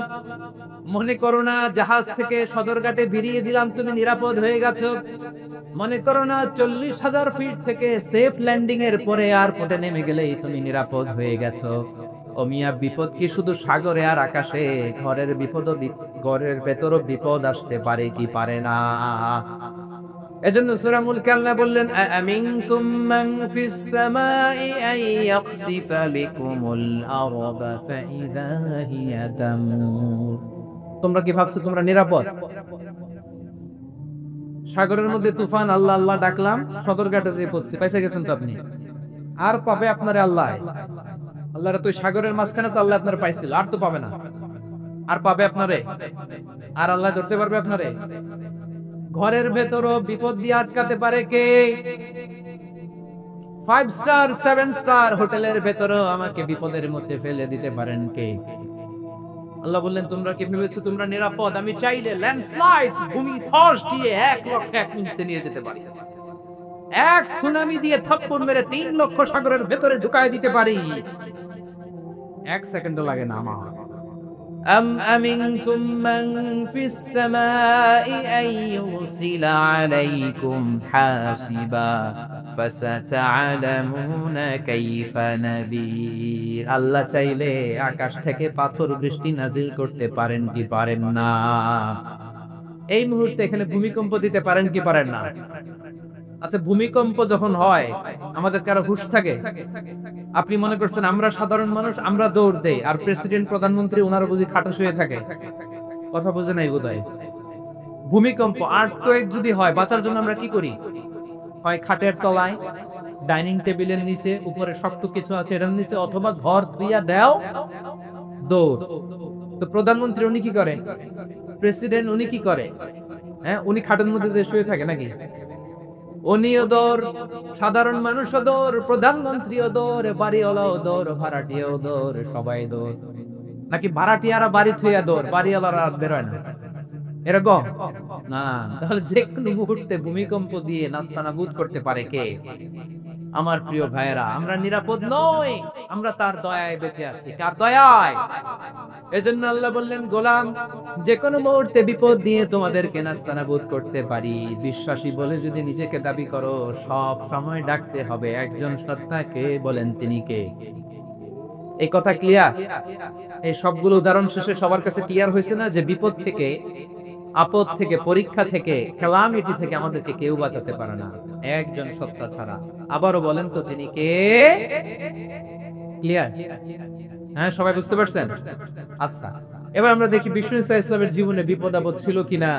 মনে করো না জাহাজ থেকে সদরঘাটে ভিড়িয়ে দিলাম, তুমি নিরাপদ হয়ে গেছো। মনে করো না 40,000 ফিট থেকে সেফ ল্যান্ডিং এর পরে এয়ারপোর্টে নেমে গেলেই তুমি নিরাপদ হয়ে গেছো। ও মিয়া, বিপদ কি শুধু সাগরে আর আকাশে? ঘরের বিপদও, ঘরের ভেতরও বিপদ আসতে পারে কি পারে না? এজন্য সূরা মুলকে আল্লাহ বললেন, আমিনতুম মান ফিস সামাই আন ইয়াখসিফা বিকুমুল আরদা ফাইযা হিয়া তামুর। তোমরা কি ভাবছো তোমরা নিরাপদ? সাগরের মধ্যে তুফান, আল্লাহ আল্লাহ ডাকলাম, সদরঘাটে যেয়ে পড়ছি, পয়সা গেছেন তো আপনি। আর পাবে আপনারে আল্লাহ? আল্লাহর তো সাগরের মাঝখানে তো আল্লাহ আপনার পাইছিল, আর তো পাবে না। আর পাবে আপনারে? আর আল্লাহ ধরতে পারবে আপনারে? ঘরের ভেতরও বিপদ দিয়ে আটকাতে পারে কে? 5 স্টার 7 স্টার হোটেলের ভেতরও আমাকে বিপদের মধ্যে ফেলে দিতে পারেন কে? আল্লাহ বললেন, তোমরা কি ভেবেছো তোমরা নিরাপদ? আমি চাইলে ল্যান্ডস্লাইডস, ভূমিধস দিয়ে 1 লক্ষ 1 মিনিটে নিয়ে যেতে পারি। এক সুনামি দিয়ে থাপ্পড় মেরে 3 লক্ষ সাগরের ভেতরে ঢুকায় দিতে পারি। 1 সেকেন্ডও লাগে না আমার। أم أمنتم من في السماء أن يرسل عليكم حاسبا فستعلمون كيف نذير। আল্লাহ চাইলে আকাশ থেকে পাথর বৃষ্টি নাজিল করতে পারেন কি পারেন না? এই মুহূর্তে এখানে ভূমিকম্প দিতে পারেন কি পারেন না? আচ্ছা, ভূমিকম্প যখন হয় আমাদের কারো হুঁশ থাকে? আপনি মনে করছেন আমরা সাধারণ মানুষ, আমরা দৌড় দেই, আর প্রেসিডেন্ট প্রধানমন্ত্রী ওনারা বুঝি খাটো শুয়ে থাকে? কথা বুঝে নাই বোধহয়। ভূমিকম্প, আর্থকোয়েক যদি হয়, বাঁচার জন্য আমরা কি করি? হয় খাটের তলায়, ডাইনিং টেবিলের নিচে, উপরে শক্ত কিছু আছে এটার নিচে, অথবা ঘর ধুইয়া দেও দৌড়। তো প্রধানমন্ত্রী উনি কি করে? প্রেসিডেন্ট উনি কি করে? হ্যাঁ, উনি খাটের মধ্যে যে শুয়ে থাকে নাকি? উনিও দৌড়, সাধারণ মানুষও দৌড়, প্রধানমন্ত্রীও দৌড়, বাড়িওয়ালাও দৌড়, ভাড়াটিয়াও দৌড়, সবাই দৌড়। নাকি ভাড়াটিয়ারা বাড়ি থুইয়া দৌড়, বাড়িওয়ালারা আর বেরোয় না? এরকম না। তাহলে যে কোনো মুহূর্তে ভূমিকম্প দিয়ে নাস্তানাবুদ করতে পারে কে? আমার প্রিয় ভাইয়েরা, আমরা নিরাপদ নই, আমরা তার দয়ায় বেঁচে আছি। কার দয়ায়? এজন্য আল্লাহ বললেন, গোলাম, যে কোনো মুহূর্তে বিপদ দিয়ে তোমাদেরকে নাস্তানাবুদ করতে পারি। বিশ্বাসী বলে যদি নিজেকে দাবি করো, সব সময় ডাকতে হবে একজন সত্তাকে। বলেন তিনি কে? এই কথা ক্লিয়ার? এই সবগুলো উদাহরণ শেষে সবার কাছে ক্লিয়ার হয়েছে না যে বিপদ থেকে, আপদ থেকে, পরীক্ষা থেকে, ক্যালামিটি থেকে আমাদেরকে কেউ বাঁচাতে পারে না একজন সত্তা ছাড়া। আবারও বলেন তো তিনি কে? ক্লিয়ার? হ্যাঁ, সবাই বুঝতে পারছেন? আচ্ছা, এবার আমরা দেখি বিষ্ণু ইসা ইসলামের জীবনে বিপদ আপদ ছিল কিনা।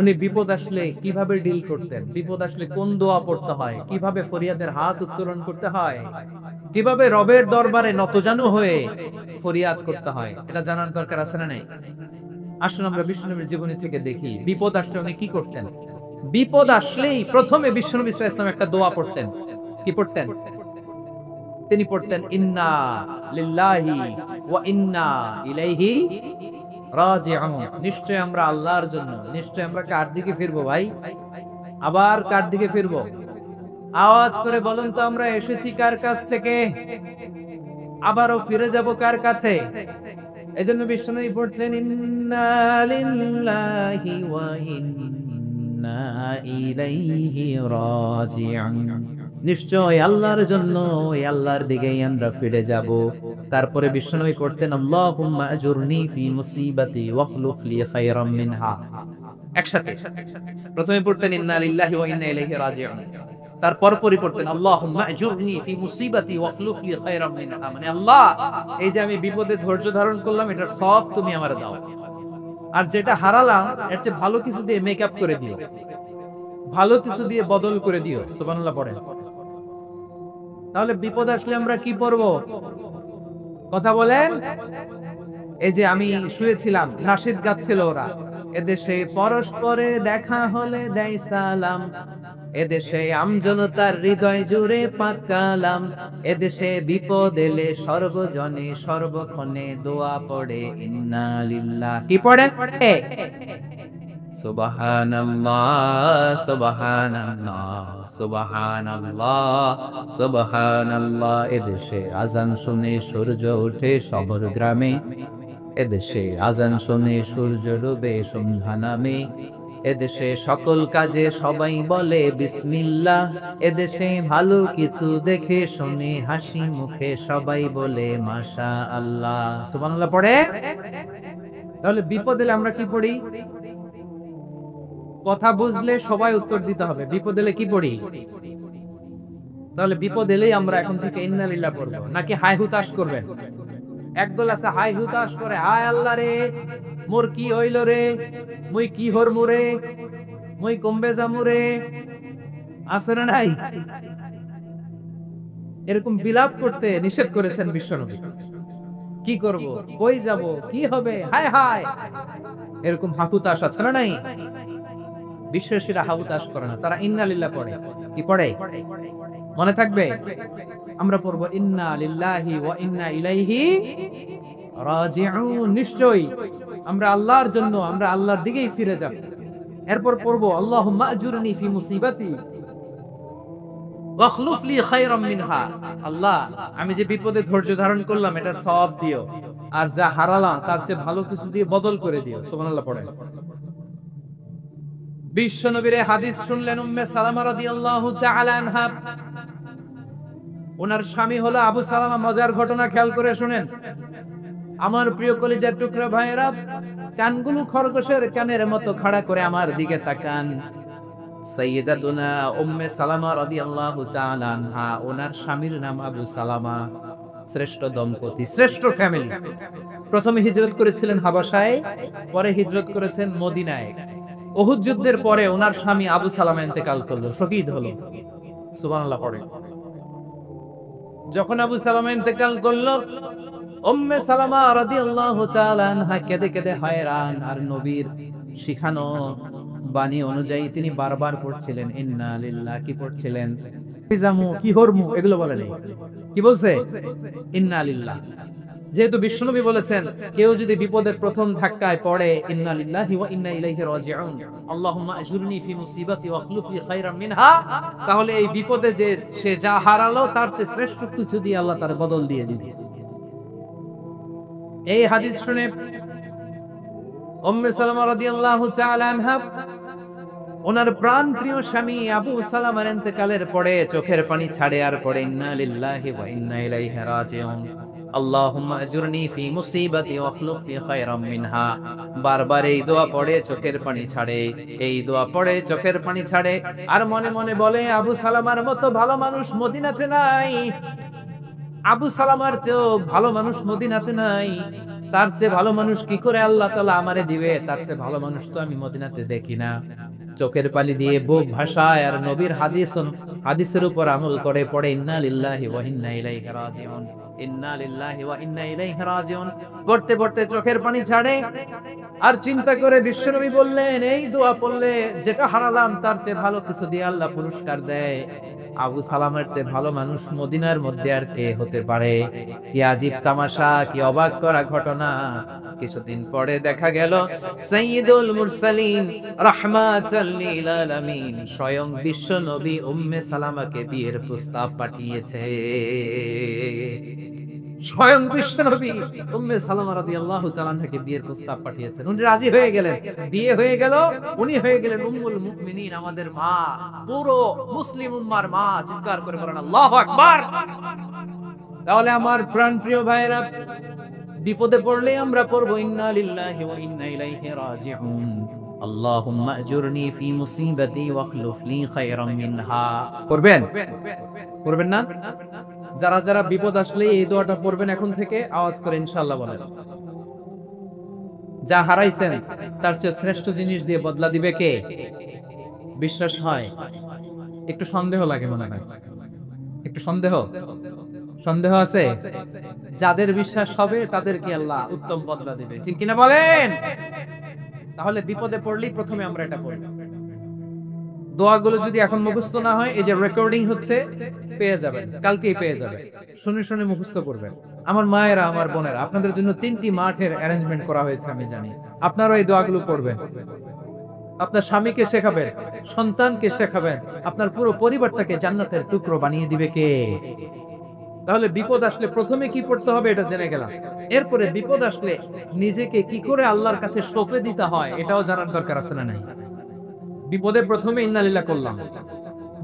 উনি বিপদ আসলে কিভাবে ডিল করতেন, বিপদ আসলে কোন দোয়া পড়তে হয়, কিভাবে ফরিয়াদের হাত উত্তোলন করতে হয়, কিভাবে রবের দরবারে নতজানু হয়ে ফরিয়াদ করতে হয়, এটা জানার দরকার আছে না নাই? আসুন আমরা বিশ্বনবীর জীবনী থেকে দেখি বিপদ আসলে উনি কি করতেন। বিপদ আসলেই প্রথমে বিশ্বনবী সাল্লাল্লাহু আলাইহি ওয়াসাল্লাম একটা দোয়া পড়তেন। কি পড়তেন? তিনি পড়তেন, ইন্না লিল্লাহি ওয়া ইন্না ইলাইহি রাজিউন। নিশ্চয় আমরা আল্লাহর জন্য, নিশ্চয় আমরা কার দিকে ফিরবো ভাই? আবার কার দিকে ফিরবো? আওয়াজ করে বলুন তো, আমরা এসেছি কার কাছ থেকে, আবারও ফিরে যাব কার কাছে? এজন্য বিশ্বনবী পড়ছেন, ইন্না লিল্লাহি ওয়া ইন্না ইলাইহি রাজিউন। নিশ্চয় আল্লাহর জন্য, ওই আল্লাহর দিকেই আমরা ফিরে যাব। তারপরে বিশ্বনবী করতেন, আল্লাহুম্মা আজুরনি ফি মুসিবাতি ওয়াখলুফ লি খায়রাম মিনহা। একসাথে প্রথমে পড়তেন ইন্না লিল্লাহি ওয়া ইন্না ইলাইহি রাজিউন, তারপর পড়তেন আল্লাহুম্মা আজুরনি ফি মুসিবাতি ওয়াখলুফ লি খায়রাম মিনহা। মানে আল্লাহ, এই যে আমি বিপদে ধৈর্য ধারণ করলাম, এটার সওয়াব তুমি আমারে দাও, আর যেটা হারালাম এর চেয়ে ভালো কিছু দিয়ে মেকআপ করে দিও, ভালো কিছু দিয়ে বদল করে দিও। সুবহানাল্লাহ পড়েন। তাহলে বিপদ আসলে আমরা কি পড়ব? কথা বলেন। এই যে আমি শুয়েছিলাম, নাশিদ গাচ্ছিল ওরা, এদেশে পরস্পরে দেখা হলে দেয় সালাম, এদেশে আমজনতার হৃদয় জুড়ে পাকালাম, এদেশে বিপদ এলে সর্বজনে সর্বক্ষণে দোয়া পড়ে ইন্না লিল্লাহ। কি পড়ে? সুবহানাল্লাহ সুবহানাল্লাহ সুবহানাল্লাহ সুবহানাল্লাহ। এদেশে আজান শুনে সূর্য ওঠে শহর গ্রামে, এদেশে আজান শুনে সূর্য ডুবে সন্ধ্যা নামে, এদেশে সকল কাজে সবাই বলে বিসমিল্লাহ, এদেশে ভালো কিছু দেখে শুনে হাসি মুখে সবাই বলে মাশাআল্লাহ। সুবহানাল্লাহ পড়ে। তাহলে বিপদ এলে আমরা কি পড়ি? কথা বুঝলে সবাই উত্তর দিতে হবে। বিপদ এলে কি পড়ি? তাহলে বিপদ এলেই আমরা এখন থেকে ইন্না লিল্লাহ পড়বো, নাকি হাই হুতাশ করবেন? একদল আছে হাই হুতাশ করে, হায় আল্লাহ রে, মোর কি হইল রে, মুই কি হরমু রে, মুই কমবে যামু রে। আছে না নাই? এরকম বিলাপ করতে নিষেধ করেছেন বিশ্বনবী। কি করব, কই যাব, কি হবে, হায় হায়, এরকম হাহুতাশ আছে না নাই? বিশ্বাসীরা হাহুতাশ করে না, তারা ইন্না লিল্লাহ পড়ে। কি পড়ে? মনে থাকবে? আমরা পড়বো ইন্না লিল্লাহি ওয়া ইন্না ইলাইহি রাজিউন। নিশ্চয়ই আমরা আল্লাহর জন্য, আমরা আল্লাহর দিকেই ফিরে যাব। এরপর পড়বো আল্লাহুম্মা আজুরনি ফি মুসিবাতি ওয়াখলুফ লি খায়রাম মিনহা। আল্লাহ, আমি যে বিপদে ধৈর্য ধারণ করলাম এটার সওয়াব দিও, আর যা হারালাম তার চেয়ে ভালো কিছু দিয়ে বদল করে দিও। সুবহানাল্লাহ পড়েন। বিশ্বনবীর হাদিস শুনলেন উম্মে সালামা রাদিয়াল্লাহু তাআলা আনহা। ওনার স্বামী হলো আবু সালামা। মজার ঘটনা খেয়াল করে শুনেন। আমার প্রিয় কলিজার টুকরা ভাইয়েরা, কানগুলো খরগোশের কানের মতো খাড়া করে আমার দিকে তাকান। সাইয়্যিদাতুনা উম্মে সালামা রাদিয়াল্লাহু তাআলা আনহা, ওনার স্বামীর নাম আবু সালামা। শ্রেষ্ঠ দম্পতি, শ্রেষ্ঠ ফ্যামিলি। প্রথমে হিজরত করেছিলেন হাবাসায়, পরে হিজরত করেছেন মদিনায়। উহুদ যুদ্ধের পরে ওনার স্বামী আবু সালামা ইন্তেকাল করলো, শহীদ হলো। সুবহানাল্লাহ পড়ে। যখন আবু সালামা ইন্তেকাল করলো, উম্মে সালামা রাদিয়াল্লাহু তাআলা আনহা কেঁদে কেঁদে হয়রান। আর নবীর শিখানো বাণী অনুযায়ী তিনি বারবার পড়ছিলেন ইন্না লিল্লাহ। কি পড়ছিলেন? জামু কি হরমু এগুলো বলে নেই, কি বলছে? ইন্না লিল্লাহ। যেহেতু বিশ্বনবী বলেছেন কেউ যদি বিপদের প্রথম ধাক্কায় পড়ে ইন্না লিল্লাহি ওয়া ইন্না ইলাইহি রাজিউন, আল্লাহুম্মা আজুরনি ফি মুসিবাতি ওয়া আখলুফ লি খায়রাম মিনহা, তাহলে এই বিপদে যে সে যা হারালো তার চেয়ে শ্রেষ্ঠ কিছু দিয়ে আল্লাহ তার বদল দিয়ে দিবে। এই হাদিস শুনে উম্মে সালামা রাদিয়াল্লাহু তাআলা আনহা ওনার প্রাণ প্রিয় স্বামী আবু সালামার ইন্তেকালের পরে চোখের পানি ছাড়ে আর পড়ে ইন্না লিল্লাহি ওয়া ইন্না ইলাইহি রাজিউন, আল্লাহুম্মা আজুরনি ফি মুসিবাতি ওয়া আখলুফ লি খায়রাম মিনহা। বারবার এই দোয়া পড়ে চোখের পানি ছাড়ে, এই দোয়া পড়ে চোখের পানি ছাড়ে, আর মনে মনে বলে আবু সালামার মতো ভালো মানুষ মদিনাতে নাই, আবু সালামার চেয়েও ভালো মানুষ মদিনাতে নাই, তার চেয়ে ভালো মানুষ কি করে আল্লাহ তাআলা আমারে দিবে, তার চেয়ে ভালো মানুষ তো আমি মদিনাতে দেখি না। চোখের পানি দিয়ে বুক ভাষায় আর নবীর হাদিসের উপর আমল করে পড়ে ইন্না লিল্লাহি ওয়া ইন্না ইলাইহি রাজিউন, ইন্না লিল্লাহি ওয়া ইন্না ইলাইহি রাজিউন। পড়তে পড়তে চোখের পানি ছাড়ে আর চিন্তা করে বিশ্বনবী বললেন এই দোয়া পড়লে যেটা হারালাম তার চেয়ে ভালো কিছু দিয়ে আল্লাহ পুরস্কার দেয়। আবু সালামের চেয়ে ভালো মানুষ মদিনার মধ্যে আর কে হতে পারে? কি আজীব তামাশা, কি অবাক করা ঘটনা। কিছুদিন পরে দেখা গেল সাইয়্যিদুল মুরসালিন রাহমাতাল লিল আলামিন স্বয়ং বিশ্ব নবী উম্মে সালামাকে বিয়ের প্রস্তাব পাঠিয়েছে। স্বয়ং বিশ্ব নবী উম্মে সালামা রাদিয়াল্লাহু তাআলা আনহাকে বিয়ের প্রস্তাব পাঠিয়েছেন। উনি রাজি হয়ে গেলেন, বিয়ে হয়ে গেল, উনি হয়ে গেলেন উম্মুল মুমিনিন, আমাদের মা, পুরো মুসলিম উম্মার মা। চিৎকার করে বলেন আল্লাহু আকবার। তাহলে আমার প্রাণপ্রিয় ভাইরা, বিপদে পড়লে আমরা পড়বো ইন্না লিল্লাহি ওয়া ইন্না ইলাইহি রাজিউন, আল্লাহুম্মা আজুরনি ফি মুসিবাতি ওয়া আখলুফ লি খায়রাম মিনহা। পড়বেন? পড়বেন না? যারা যারা বিপদ আসলে এই দোয়াটা পড়বেন এখন থেকে আওয়াজ করে ইনশাআল্লাহ বলেন। যা হারাইছেন তার চেয়ে শ্রেষ্ঠ জিনিস দিয়ে বদলা দিবে কে? বিশ্বাস হয়? একটু সন্দেহ লাগে মনে হয়, একটু সন্দেহ সন্দেহ আছে? যাদের বিশ্বাস হবে তাদেরকে আল্লাহ উত্তম বদলা দিবে, ঠিক কিনা বলেন? তাহলে বিপদে পড়লেই প্রথমে আমরা এটা পড়ব। দোয়াগুলো যদি এখন মুখস্থ না হয়, এই যে রেকর্ডিং হচ্ছে পেয়ে যাবেন, কালকেই পেয়ে যাবেন, শুনে শুনে মুখস্থ করবেন। আমার মায়েরা, আমার বোনেরা, আপনাদের জন্য 3টি মাঠের অ্যারেঞ্জমেন্ট করা হয়েছে, আমি জানি। আপনারা এই দোয়াগুলো পড়বেন, আপনার স্বামীকে শেখাবেন, সন্তানকে শেখাবেন, আপনার পুরো পরিবারটাকে জান্নাতের টুকরো বানিয়ে দিবে কে? তাহলে বিপদ আসলে প্রথমে কি পড়তে হবে এটা জেনে গেলাম। এরপরে বিপদ আসলে নিজেকে কি করে আল্লাহর কাছে সঁপে দিতে হয় এটাও জানার দরকার আছে না নাই? বিপদের প্রথমে ইন্নালিল্লাহ করলাম,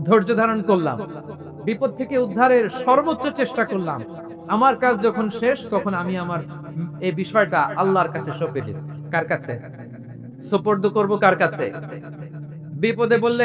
ধৈর্য ধারণ করলাম, বিপদ থেকে উদ্ধারের সর্বোচ্চ চেষ্টা করলাম। আমার কাজ যখন শেষ তখন আমি আমার এই বিষয়টা আল্লাহর কাছে সঁপে দিই। কার কাছে সোপর্দ করব? কার কাছে? বিপদে বললে